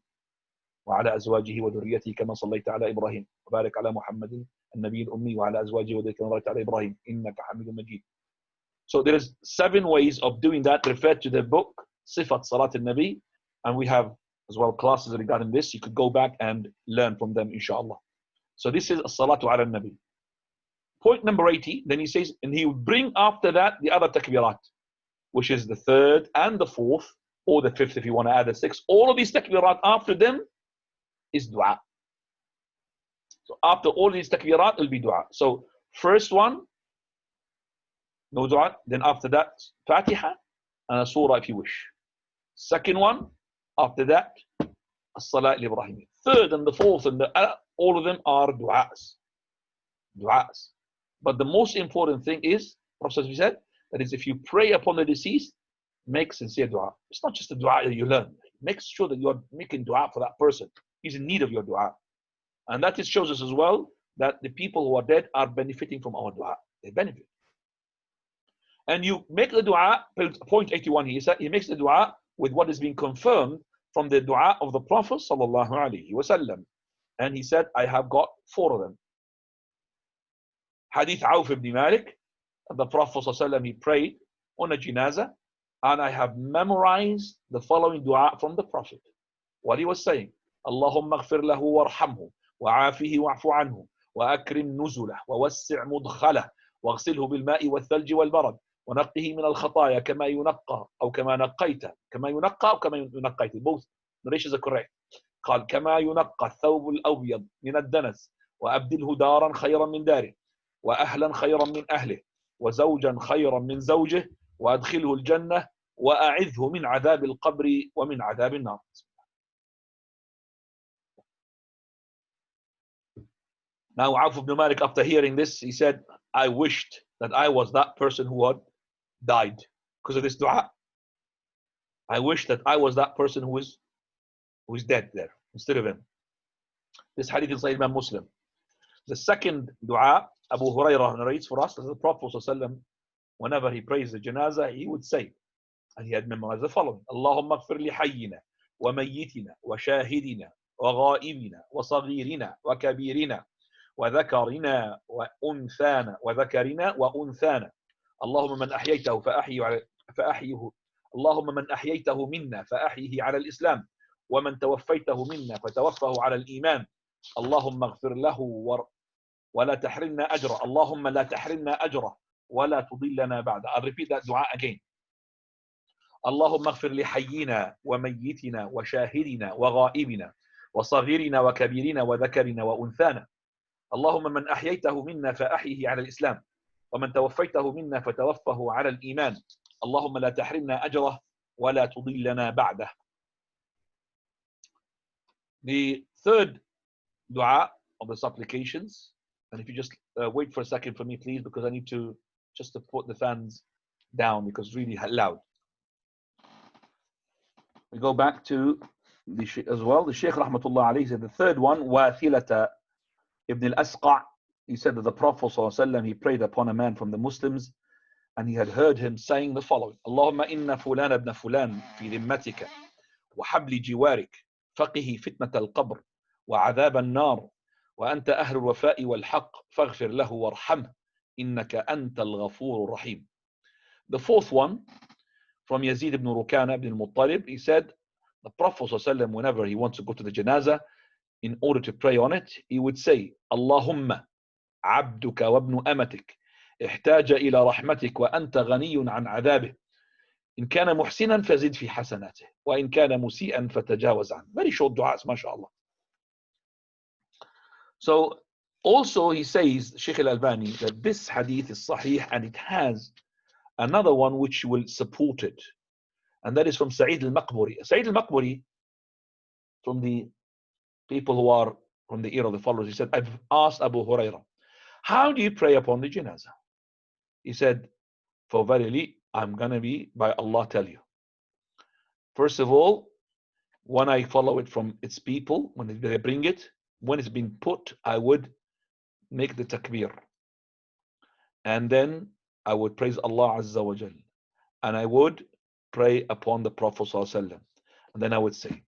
wa ala azwajihi wa dhurriyyatihi kama sallaita ala Ibrahim wa barik ala Muhammadin Nabi al-Ummi wa ala azwajihi wa dhurriyyatihi kama barakta ala Ibrahim innaka Hamidun Majid. So there is 7 ways of doing that referred to the book Sifat Salat al-Nabi. And we have as well classes regarding this. You could go back and learn from them, inshallah. So this is as-salatu ala nabi. Point number 80, then he says, and he will bring after that the other takbirat, which is the 3rd and the 4th, or the 5th if you want to add a 6th. All of these takbirat after them is dua. So after all these takbirat, it will be dua. So first one, no dua. Then after that, Fatiha and a surah if you wish. Second one, after that, as-salat al-Ibrahim. 3rd and the 4th and all of them are du'as. Du'as. But the most important thing is, Prophet said, that is if you pray upon the deceased, make sincere dua. It's not just a dua that you learn. Make sure that you are making dua for that person. He's in need of your dua. And that shows us as well that the people who are dead are benefiting from our dua. They benefit. And you make the dua, point 81 he said, he makes the dua with what is being confirmed from the dua of the Prophet sallallahu alaihi wasallam. And he said, I have got 4 of them. Hadith Auf ibn Malik, the Prophet sallallahu alaihi wasallam, he prayed on a janazah, and I have memorized the following dua from the Prophet. What he was saying, Allahumma ighfir lahu warhamhu, wa'afihi wa'fu anhu, وأكرم نزله ووسع مدخله واغسله بالماء والثلج والبرد ونقه من الخطايا كما ينقى أو كما نقيت كما ينقى أو كما ينقيت. Both narrations are correct. قال كما ينقى الثوب الأبيض من الدنس وأبدله دارا خيرا من داره وأهلا خيرا من أهله وزوجا خيرا من زوجه وأدخله الجنة وأعذه من عذاب القبر ومن عذاب النار. Now Auf ibn Malik, after hearing this, he said, I wished that I was that person who had died because of this dua. I wish that I was that person who is dead there instead of him. This hadith is Sahih Imam Muslim. The second dua, Abu Hurairah narrates for us that the Prophet ﷺ, whenever he prays the janazah, he would say, and he had memorized the following: Allahumma ighfir li hayyina wa mayyitina wa shahidina wa ghaibina wa saghirina wa kabirina وذكرنا وأنثانا وذكرنا وأنثانا اللهم من أحييته فأحيه اللهم من أحييته منا فأحيه على الإسلام ومن توفيته منا فتوفه على الإيمان اللهم اغفر له ولا تحرمنا أجره اللهم لا تحرمنا أجره ولا تضلنا بعد. I'll repeat that dua again. اللهم اغفر لحينا وميتنا وشاهدنا وغائبنا وصغيرنا وكبيرنا وذكرنا وأنثانا اللهم من أحييته منا فأحيه على الإسلام ومن توفيته منا فتوفه على الإيمان اللهم لا تحرمنا أجره ولا تضلنا بعده. The third dua of the supplications, and if you just wait for a second for me please, because I need to just to put the fans down because it's really loud. We go back to the as well. The Shaykh Rahmatullah alayhi said the third one, Wathilata Ibn al-Asqa', he said that the Prophet ﷺ, he prayed upon a man from the Muslims and he had heard him saying the following: Allahumma inna fulan ibn fulan fi dhimmatika wa habli jiwarik faqihi fitnat al-qabr wa adhab al-nar wa anta ahlu al-wafa'i wal-haqq faghfir lahu warhamh innaka anta al-ghafur rahim. The fourth one, from Yazid ibn Rukana ibn al-Muttalib. He said, the Prophet ﷺ, whenever he wants to go to the janazah, in order to pray on it, he would say, Allahumma abduka wa ibnu amatik ihtaja ila rahmatik wa anta ghaniyun an adabih. إن كان محسنا فزد في حسناته وإن كان مسيئا فتجاوز عنه. Very short du'as, mashallah. So also he says, Shaykh al-Albani, that this hadith is sahih and it has another one which will support it. And that is from Sa'id al-Maqburi. Sa'id al-Maqburi, from the people who are from the era of the followers, he said, I've asked Abu Hurairah, how do you pray upon the janazah? He said, for verily, I'm going to be, by Allah tell you. First of all, when I follow it from its people, when they bring it, when it's been put, I would make the takbir. And then I would praise Allah Azza wa Jal. And I would pray upon the Prophet Sallallahu Alaihi Wasallam. And then I would say,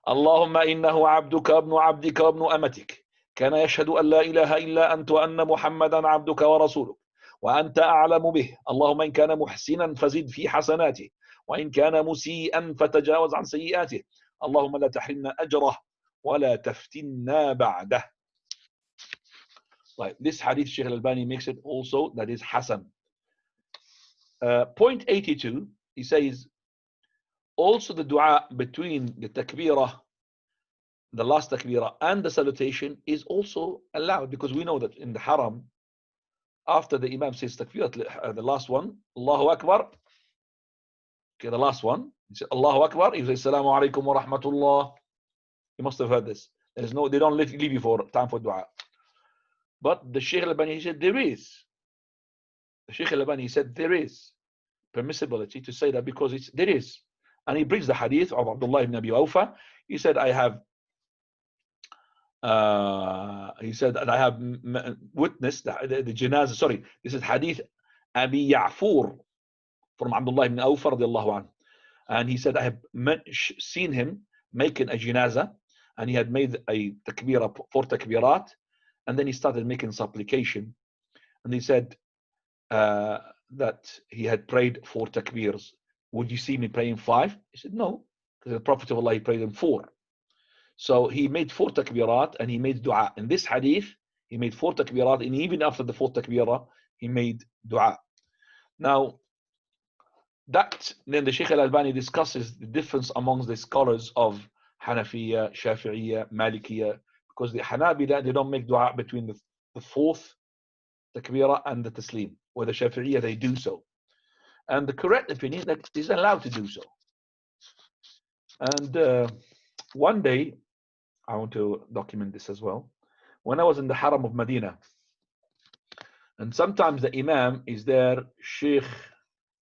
Allahumma innahu abduka ibnu abdika ibnu amatik. Kana yashhadu an la ilaha illa anta wa anna Muhammadan abduka wa rasuluk. وأنت أعلم به اللهم إن كان محسنا فزد في حسناته وإن كان مسيئا فتجاوز عن سيئاته اللهم لا تحرمنا أجره ولا تفتنا بعده. Right. This hadith, Shaykh al-Albani makes it also that is Hasan. Point 82, he says, also the dua between the takbirah, the last takbirah, and the salutation is also allowed, because we know that in the haram, after the Imam says takbir, the last one, Allahu Akbar. Okay, the last one, he says Allahu Akbar. He says Assalamu alaikum wa rahmatullah. You must have heard this. There is no, they don't leave you for time for dua. But the Shaykh al-Albani said there is. The Shaykh al-Albani said there is permissibility to say that, because there is. And he brings the hadith of Abdullah ibn Abi Awfa. He said, I have witnessed the janazah. Sorry, this is hadith Abi Ya'fur from Abdullah ibn Awfa radiallahu anhu. And he said, I have seen him making a janazah, and he had made a takbirah, 4 takbirat, and then he started making supplication. And he said that he had prayed 4 takbirs. Would you see me praying 5? He said, no, because the Prophet of Allah, he prayed in 4. So he made 4 takbirat and he made dua. In this hadith, he made 4 takbirat, and even after the 4th takbirah, he made dua. Now, then the Shaykh al-Albani discusses the difference amongst the scholars of Hanafiya, Shafi'iyya, Malikiyya, because the Hanabila, they don't make dua between the 4th takbirah and the taslim, where the Shafi'iyya, they do so. And the correct opinion that is allowed to do so. And one day, I want to document this as well. When I was in the Haram of Medina, and sometimes the Imam is there, Sheikh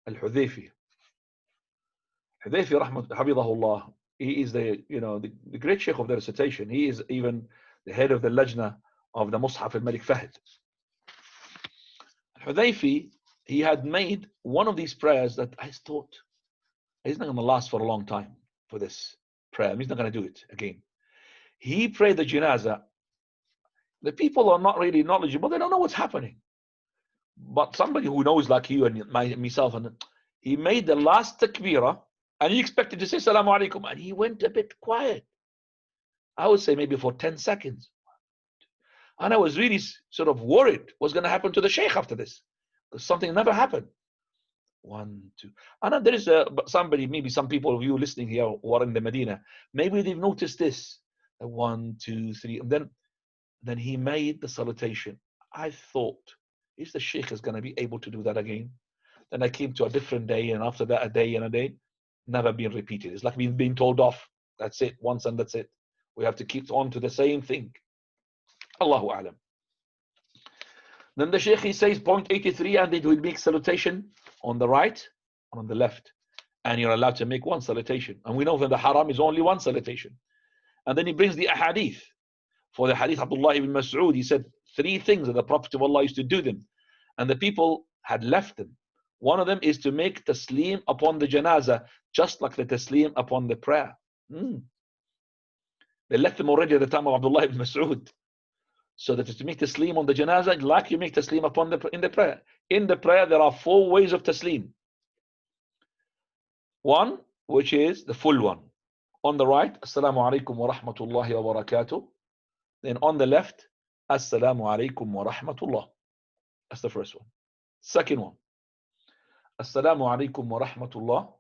al-Hudhayfi. Hudhayfi Hafidhahullah, he is the great Sheikh of the recitation. He is even the head of the Lajna of the Mus'haf al-Malik Fahd. Hudhayfi, he had made one of these prayers that I thought, he's not going to last for a long time for this prayer. He's not going to do it again. He prayed the janazah. The people are not really knowledgeable. They don't know what's happening. But somebody who knows, like you and myself, and he made the last takbirah, and he expected to say Assalamu alaikum, and he went a bit quiet. I would say maybe for 10 seconds. And I was really sort of worried what's going to happen to the Shaykh after this, because something never happened. 1, 2. And there is somebody, maybe some people of you listening here who are in the Medina, maybe they've noticed this. 1, 2, 3. And then he made the salutation. I thought, is the Shaykh is going to be able to do that again? Then I came to a different day, and after that, a day and a day, never been repeated. It's like being told off. That's it, once and that's it. We have to keep on to the same thing. Allahu A'lam. Then the Shaykh, he says, point 83, and it will make salutation on the right and on the left. And you're allowed to make 1 salutation. And we know that the haram is only 1 salutation. And then he brings the ahadith. For the hadith Abdullah ibn Mas'ud, he said 3 things that the Prophet of Allah used to do them. And the people had left them. One of them is to make taslim upon the janazah, just like the taslim upon the prayer. They left them already at the time of Abdullah ibn Mas'ud. So that is to make taslim on the janazah, like you make taslim upon in the prayer. In the prayer, there are 4 ways of taslim. One, which is the full one. On the right, Assalamu alaikum wa rahmatullahi wa barakatuh. Then on the left, Assalamu alaikum wa rahmatullah. That's the first one. Second one, Assalamu alaikum wa rahmatullah.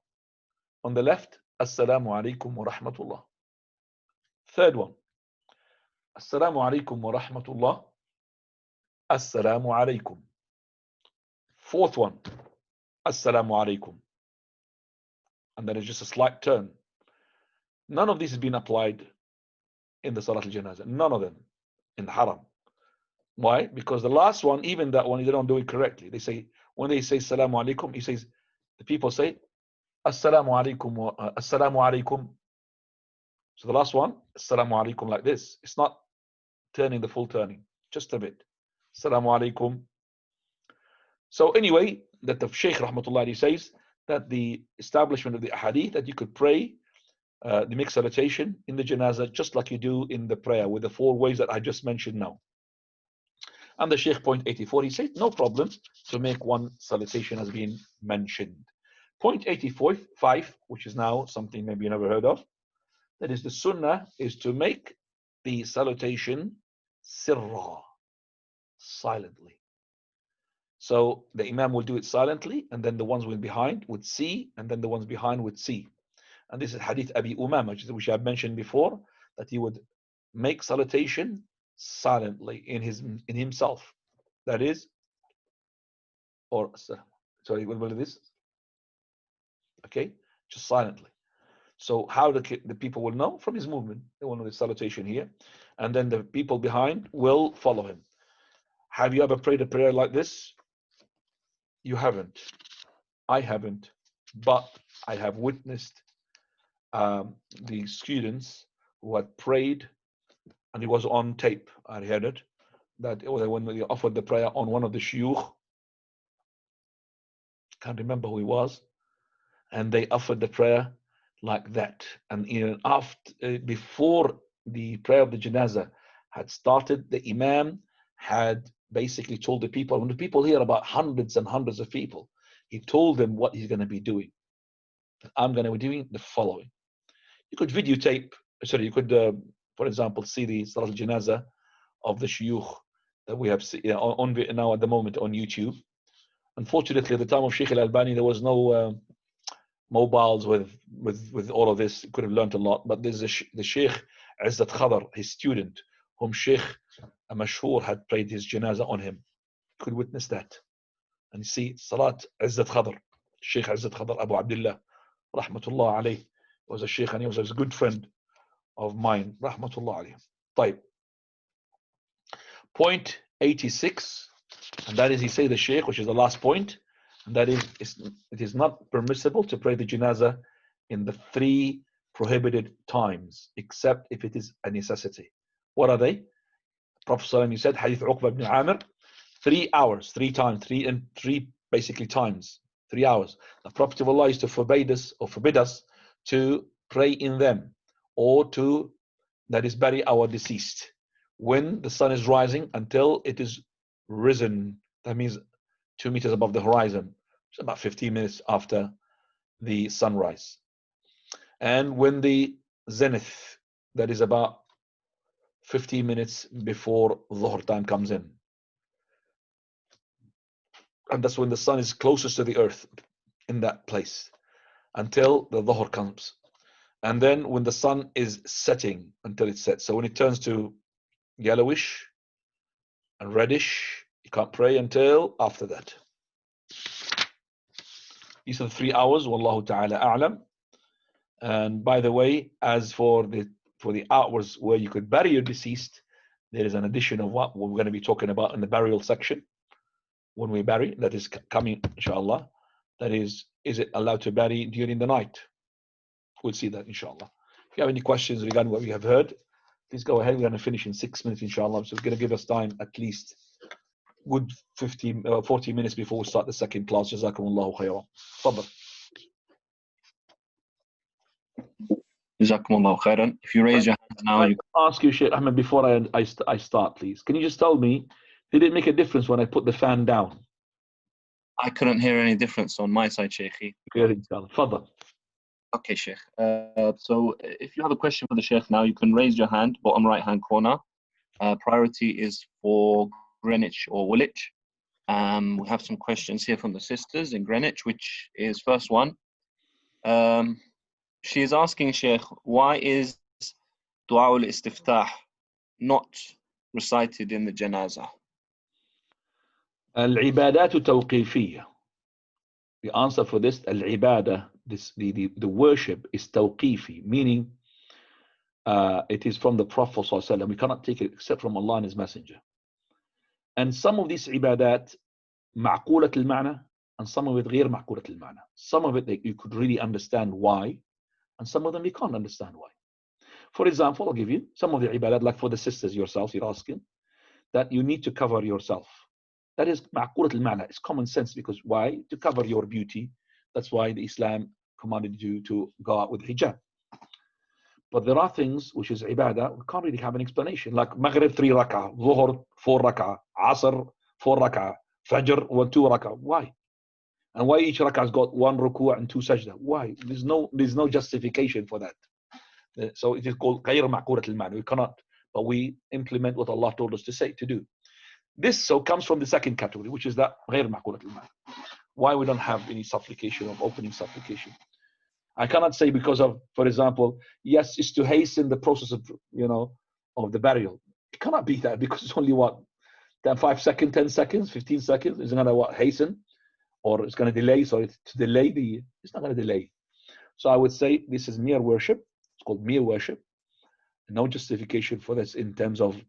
On the left, Assalamu alaikum wa rahmatullah. Third one, Assalamu alaikum wa rahmatullah. Assalamu alaikum. Fourth one, Assalamu alaikum. And then it's just a slight turn. None of these has been applied in the Salat al-Janazah. None of them in the Haram. Why? Because the last one, even that one, they don't do it correctly. They say, when they say Assalamu alaikum, he says, the people say, Assalamu alaikum, Assalamu alaikum. So the last one, Assalamu alaikum, like this. It's not turning the full turning, just a bit. Assalamu alaikum. So anyway, that the Shaykh Rahmatullahi says that the establishment of the ahadith, that you could pray the mixed salutation in the janazah just like you do in the prayer with the 4 ways that I just mentioned now. And the Shaykh, point 84, he said no problem to make one salutation as being mentioned. Point 85, which is now something maybe you never heard of, that is the sunnah is to make the salutation sirra, silently. So the Imam will do it silently, and then the ones behind would see, and then the ones behind would see. And this is Hadith Abi Umama, which I've mentioned before, that he would make salutation silently in himself. That is, or sorry, what is this? Okay, just silently. So how the people will know? From his movement. They will know the salutation here, and then the people behind will follow him. Have you ever prayed a prayer like this? You haven't. I haven't, but I have witnessed the students who had prayed, and it was on tape. I heard it, that it was when they offered the prayer on one of the shuyukh. Can't remember who he was, and they offered the prayer like that. And even after, before the prayer of the janazah had started, the Imam had basically told the people, when the people hear about hundreds and hundreds of people, he told them what he's going to be doing. I'm going to be doing the following. You could videotape, sorry, you could, for example, see the Salat al-Janazah of the shuyukh that we have on now at the moment on YouTube. Unfortunately, at the time of Sheikh al-Albani, there was no mobiles with all of this. You could have learned a lot. But there's the Sheikh Izzat Khadr, his student, whom Sheikh Mashhur had prayed his janazah on him. You could witness that. And you see, Salat Izzat Khadr, Sheikh Izzat Khadr Abu Abdullah, Rahmatullah alayh, was a Sheikh, and he was a good friend of mine, Rahmatullah alayh. Type. Point 86, and that is, he say the Sheikh, which is the last point, and that is, it is not permissible to pray the janazah in the 3 prohibited times, except if it is a necessity. What are they? Prophet ﷺ, he said, Hadith Uqba ibn Amir, 3 hours, 3 times, 3 basically times, 3 hours. The Prophet of Allah used to forbid us to pray in them, or to, that is, bury our deceased when the sun is rising until it is risen. That means 2 meters above the horizon. It's about 15 minutes after the sunrise. And when the zenith, that is about 15 minutes before Dhuhr time comes in. And that's when the sun is closest to the earth in that place until the Dhuhr comes. And then when the sun is setting until it sets. So when it turns to yellowish and reddish, you can't pray until after that. These are the 3 hours, Wallahu ta'ala a'lam. And by the way, as for the hours where you could bury your deceased, there is an addition of what we're going to be talking about in the burial section. When we bury, that is coming, inshallah. That is it allowed to bury during the night? We'll see that, inshallah. If you have any questions regarding what we have heard, please go ahead. We're going to finish in 6 minutes, inshallah. So it's going to give us time at least good 40 minutes before we start the second class. Jazakumullahu khairan. Tafadhal. Jazakumullahu khairan. If you raise your hand now, you can ask you, Sheikh Ahmed, before I start, please. Can you just tell me, did it make a difference when I put the fan down? I couldn't hear any difference on my side, Sheikhi. Good, inshallah. Tafadhal. Okay, Sheikh. So if you have a question for the Sheikh now, you can raise your hand, bottom right-hand corner. Priority is for Greenwich or Woolwich. We have some questions here from the sisters in Greenwich, which is first one. She is asking Sheikh, why is Dua al-Istiftah not recited in the janazah? العبادات توقيفية. The answer for this, al-ibadah, the worship is tawqifi, meaning it is from the Prophet ﷺ. We cannot take it except from Allah and His Messenger. And some of these ibadat معقولة المعنى, and some of it غير معقولة المعنى. Some of it you could really understand why, and some of them you can't understand why. For example, I'll give you some of the ibadat, like for the sisters yourselves, you're asking, that you need to cover yourself. That is معقولة المعنى. It's common sense, because why? To cover your beauty. That's why the Islam commanded you to go out with hijab. But there are things which is ibadah, we can't really have an explanation. Like Maghrib 3 rak'ah, Zuhr 4 rak'ah, Asr 4 rak'ah, Fajr 2 rak'ah. Why? And why each rak'ah has got 1 ruku' and 2 sajda? Why? There's no justification for that. So it is called غير معقولة المعنى. We cannot, but we implement what Allah told us to do. This so comes from the second category, which is that غير معقولة المعنى. Why we don't have any supplication of opening supplication? I cannot say because of, for example, yes, it's to hasten the process of, of the burial. It cannot be that, because it's only what, 5 seconds, 10 seconds, 15 seconds. Isn't that what hasten? Or it's going to delay. So it's to delay it's not going to delay. So I would say this is mere worship. It's called mere worship. No justification for this in terms of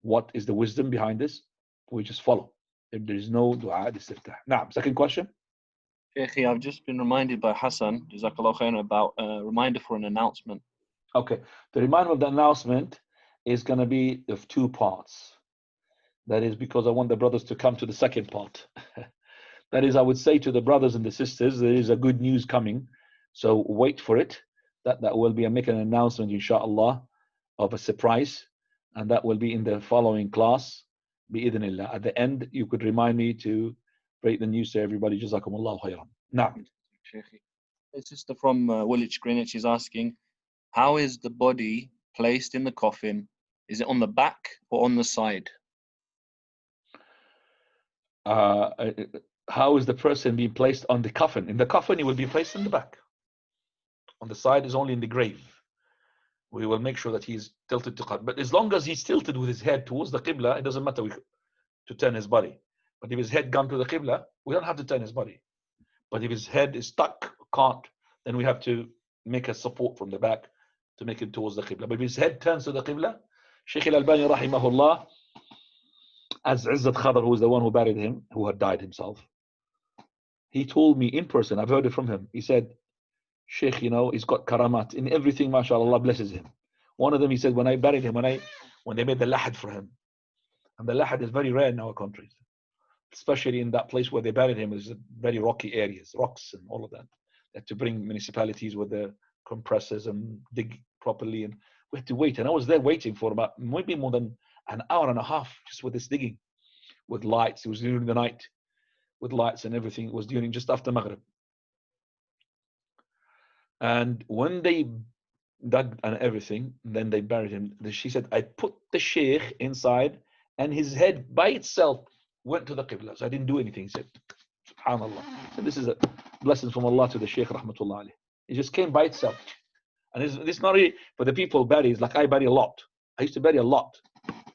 what is the wisdom behind this. We just follow. If there is no dua istiftah. Now, second question. Sheikh, I've just been reminded by Hassan, Jazakallah khair, about a reminder for an announcement. Okay. The reminder of the announcement is going to be of 2 parts. That is because I want the brothers to come to the second part. That is, I would say to the brothers and the sisters, there is a good news coming. So wait for it. That will be making an announcement, inshallah, of a surprise. And that will be in the following class, bi'idhnillah. At the end, you could remind me to break the news to everybody. Jazakumullahu khairan. Now, a sister from Woolwich, Greenwich, is asking, how is the body placed in the coffin? Is it on the back or on the side? How is the person being placed on the coffin? In the coffin, he will be placed in the back. On the side is only in the grave. We will make sure that he's tilted to Qibla. But as long as he's tilted with his head towards the Qibla, it doesn't matter to turn his body. But if his head gone to the Qibla, we don't have to turn his body. But if his head is stuck, can't, then we have to make a support from the back to make him towards the Qibla. But if his head turns to the Qibla, Shaykh al-Albani rahimahullah, as Izzat Khadr, who is the one who buried him, who had died himself, he told me in person, I've heard it from him, he said, Sheikh, he's got karamat in everything, mashallah, Allah blesses him. One of them, he said, when I buried him, when they made the lahad for him, and the lahad is very rare in our countries, especially in that place where they buried him, is very rocky areas, rocks and all of that. They had to bring municipalities with the compressors and dig properly, and we had to wait. And I was there waiting for about maybe more than an hour and a half just with this digging, with lights. It was during the night, with lights and everything. It was during just after Maghrib. And when they dug and everything, then they buried him. She said, I put the Sheikh inside, and his head by itself went to the Qibla. So I didn't do anything. He said, Subhanallah. So this is a blessing from Allah to the Sheikh, rahmatullah alayh. It just came by itself. And it's not really for the people bury. It's like I bury a lot. I used to bury a lot.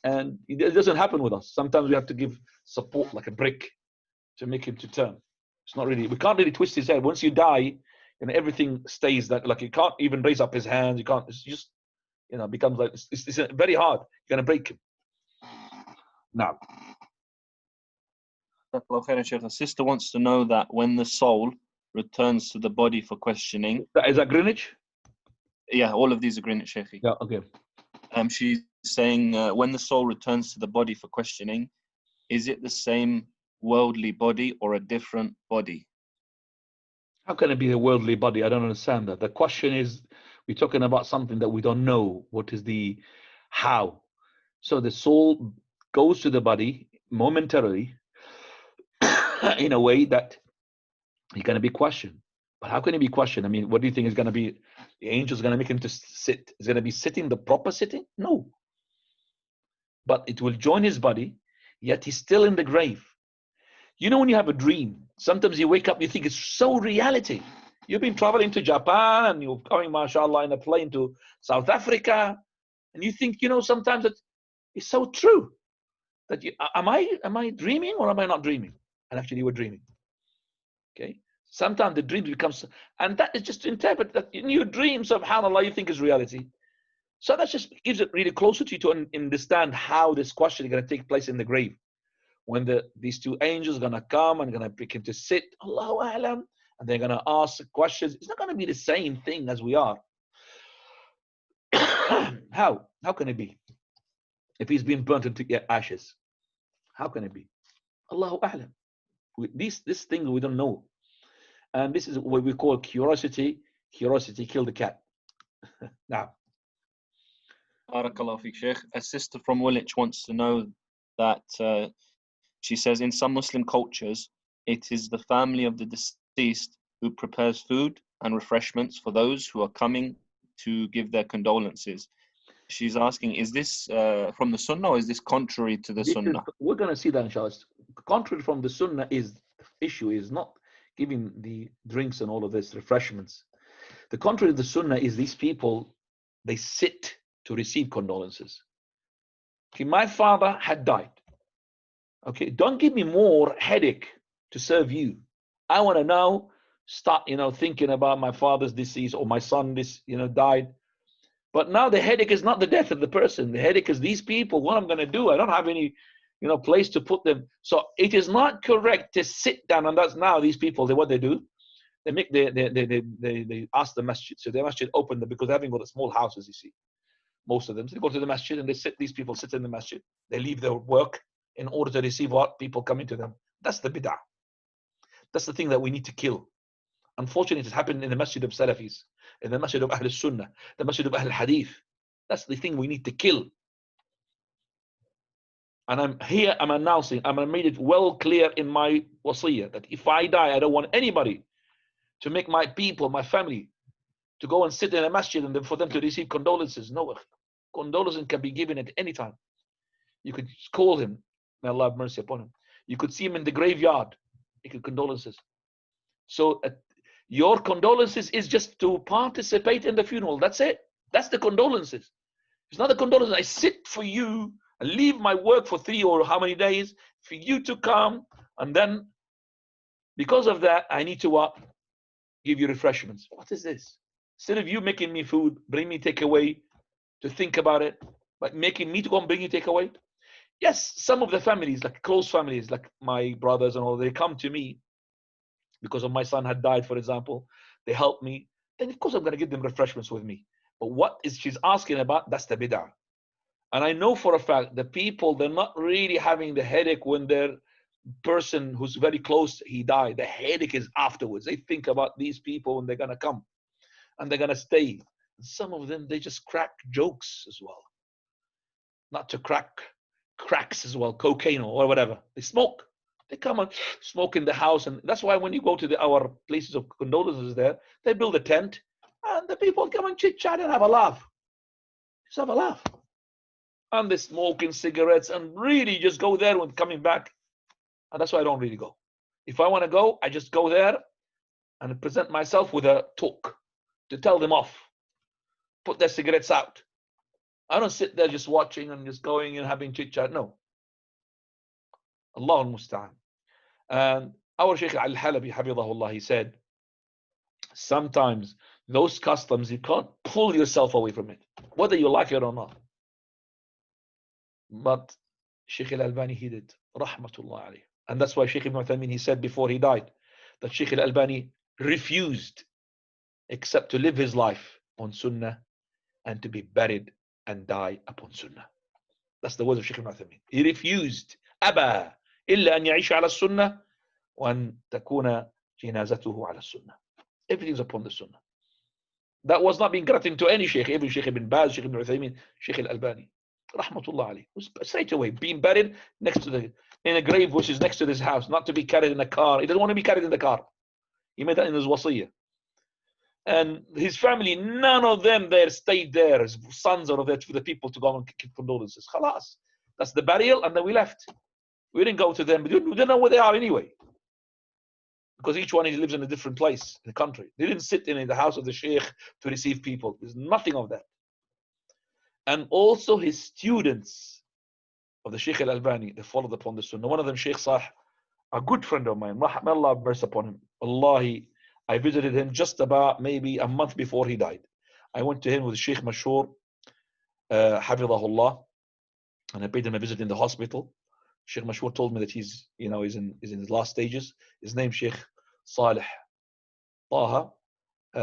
And it doesn't happen with us. Sometimes we have to give support, like a brick, to make him to turn. It's not really, we can't really twist his head. Once you die, and everything stays that, like he can't even raise up his hands. You can't, it's just, becomes like, it's very hard. You're going to break him. Now. A sister wants to know that when the soul returns to the body for questioning. Is that Greenwich? Yeah, all of these are Greenwich, Sheikh. Yeah, okay. She's saying when the soul returns to the body for questioning, is it the same worldly body or a different body? How can it be a worldly body? I don't understand that. The question is, we're talking about something that we don't know. What is the how? So the soul goes to the body momentarily in a way that you're going to be questioned. But how can it be questioned? I mean, what do you think is going to be? The angel's going to make him to sit? Is going to be sitting the proper sitting? No. But it will join his body, yet he's still in the grave. You know, when you have a dream, sometimes you wake up, you think it's so reality. You've been traveling to Japan and you're going, mashallah, in a plane to South Africa, and you think, you know, sometimes that it's so true that you, am I dreaming or am I not dreaming? And actually, you were dreaming. Okay. Sometimes the dream becomes, and that is just to interpret that in your dream, subhanAllah, you think is reality. So that just gives it really closer to you to understand how this question is going to take place in the grave. When these two angels are going to come and going to begin to sit, Allahu A'lam, and they're going to ask questions. It's not going to be the same thing as we are. How? How can it be? If he's been burnt into ashes, how can it be? Allahu A'lam. This thing we don't know. And this is what we call curiosity. Curiosity killed the cat. Now. Barakallahu fiqh, Sheikh. A sister from Woolwich wants to know that she says in some Muslim cultures, it is the family of the deceased who prepares food and refreshments for those who are coming to give their condolences. She's asking, is this from the Sunnah or is this contrary to the Sunnah? We're going to see that, inshallah. Contrary from the Sunnah is, the issue is not giving the drinks and all of this refreshments. The contrary to the Sunnah is these people, they sit to receive condolences. Okay, my father had died. Okay, don't give me more headache to serve you. I want to now start, thinking about my father's decease or my son died. But now the headache is not the death of the person. The headache is these people. What I'm going to do? I don't have any, place to put them. So it is not correct to sit down. And that's now these people. What they do, they ask the masjid. So the masjid open them because they haven't got the small houses. You see, most of them. So they go to the masjid and these people sit in the masjid. They leave their work in order to receive what people coming to them. That's the bid'ah. That's the thing that we need to kill. Unfortunately, it has happened in the masjid of Salafis, in the masjid of Ahl Sunnah, the masjid of Ahl Hadith. That's the thing we need to kill. And I'm announcing, I'm made it well clear in my wasiyah that if I die, I don't want anybody to make my people, my family, to go and sit in a masjid and then for them to receive condolences. No, condolences can be given at any time. You could call him, may Allah have mercy upon him. You could see him in the graveyard. You could condolences. So your condolences is just to participate in the funeral. That's it. That's the condolences. It's not the condolences. I sit for you, I leave my work for 3 or how many days for you to come, and then because of that, I need to what? Give you refreshments. What is this? Instead of you making me food, bring me takeaway to think about it, but making me to go and bring you takeaway. Yes, some of the families, like close families, like my brothers and all, they come to me because of my son had died, for example. They help me. Then of course I'm going to give them refreshments with me. But what is she's asking about? That's the bid'ah. And I know for a fact the people, they're not really having the headache when their person who's very close, he died. The headache is afterwards. They think about these people when they're going to come and they're going to stay. Some of them, they just crack jokes as well. Not to cracks as well, cocaine or whatever. They smoke. They come and smoke in the house. And that's why when you go to our places of condolences there, they build a tent and the people come and chit chat and have a laugh. Just have a laugh. And they're smoking cigarettes and really just go there when coming back. And that's why I don't really go. If I want to go, I just go there and present myself with a talk to tell them off. Put their cigarettes out. I don't sit there just watching and just going and having chit chat. No. Allah al-Musta'an. And our Shaykh al-Halabi, Hafidhahullah, he said, sometimes those customs, you can't pull yourself away from it, whether you like it or not. But Shaykh al-Albani, he did. Rahmatullah alayh. And that's why Shaykh Ibn Uthaymeen, he said before he died, that Shaykh al-Albani refused except to live his life on Sunnah and to be buried and die upon Sunnah. That's the words of Shaykh Ibn Uthaymeen. He refused. أبى إلا أن يعيش على السنة وأن تكون جنازته على السنة. Everything's upon the Sunnah. That was not being granted to any Shaykh, even Shaykh Ibn Baz, Shaykh Ibn Uthaymeen, Shaykh al-Albani. Rahmatullah alayh. Straight away, being buried next to in a grave which is next to this house, not to be carried in a car. He doesn't want to be carried in the car. He made that in his wasiyah. And his family, none of them there stayed there. His sons are there for the people to go and give condolences. Khalas. That's the burial, and then we left. We didn't go to them. We didn't know where they are anyway. Because each one lives in a different place in the country. They didn't sit in the house of the sheikh to receive people. There's nothing of that. And also his students of the Sheikh al-Albani, they followed upon the sunnah. One of them, Sheikh Sah, a good friend of mine, may Allah have mercy upon him. Wallahi, I visited him just about maybe a month before he died. I went to him with Sheikh Mashur, Hafidahullah, and I paid him a visit in the hospital. Sheikh Mashur told me that he's in his last stages. His name Sheikh Salih Taha.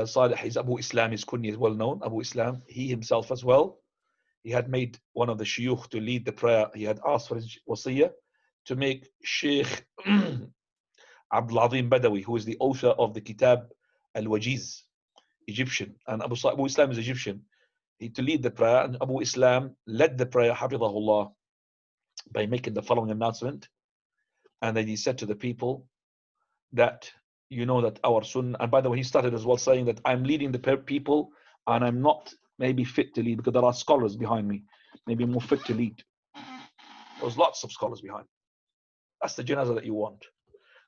Salih is Abu Islam, his kunya is well known, Abu Islam. He himself as well, he had made one of the shuyukh to lead the prayer. He had asked for his wasiyah to make Sheikh Abdul Azim Badawi, who is the author of the Kitab al-Wajiz, Egyptian, and Abu Islam is Egyptian, to lead the prayer. And Abu Islam led the prayer, Hafidahullah, by making the following announcement. And then he said to the people that, you know that our sunnah, and by the way, he started as well saying that I'm leading the people and I'm not maybe fit to lead because there are scholars behind me, maybe more fit to lead. There's lots of scholars behind. That's the janazah that you want.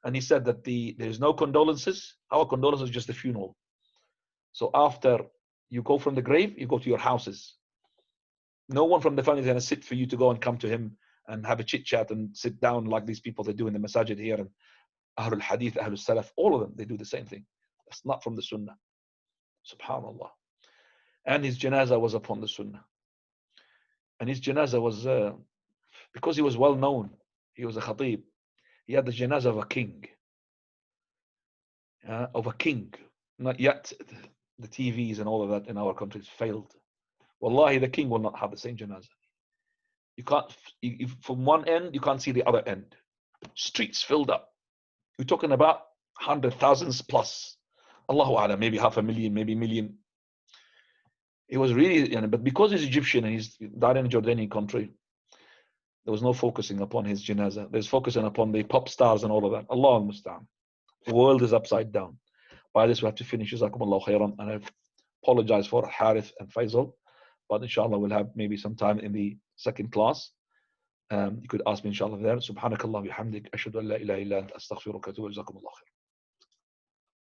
And he said that there's no condolences. Our condolences is just the funeral. So after you go from the grave, you go to your houses. No one from the family is going to sit for you to go and come to him and have a chit chat and sit down like these people they do in the masajid here, and Ahlul Hadith, Ahlul Salaf, all of them, they do the same thing. That's not from the Sunnah. Subhanallah. And his janazah was upon the Sunnah. And his janazah was, because he was well known, he was a khatib, he had the janazah of a king. Not yet the TVs and all of that in our countries failed. Wallahi, the king will not have the same janazah. You can't, from one end, you can't see the other end. Streets filled up. We're talking about 100,000 plus. Allahu A'lam, maybe 500,000, maybe 1 million. It was really, but because he's Egyptian and he's died in a Jordanian country, there was no focusing upon his janazah. There's focusing upon the pop stars and all of that. Allah al-Musta'an. The world is upside down. By this, we have to finish. Jazakumullahu khairan. And I apologize for Harith and Faisal. But inshallah, we'll have maybe some time in the second class. You could ask me inshallah there. Subhanakallah bihamdik. Ashhadu an la ilaha illa anta astaghfiruka wa atubu ilaik. Jazakumullahu khairan.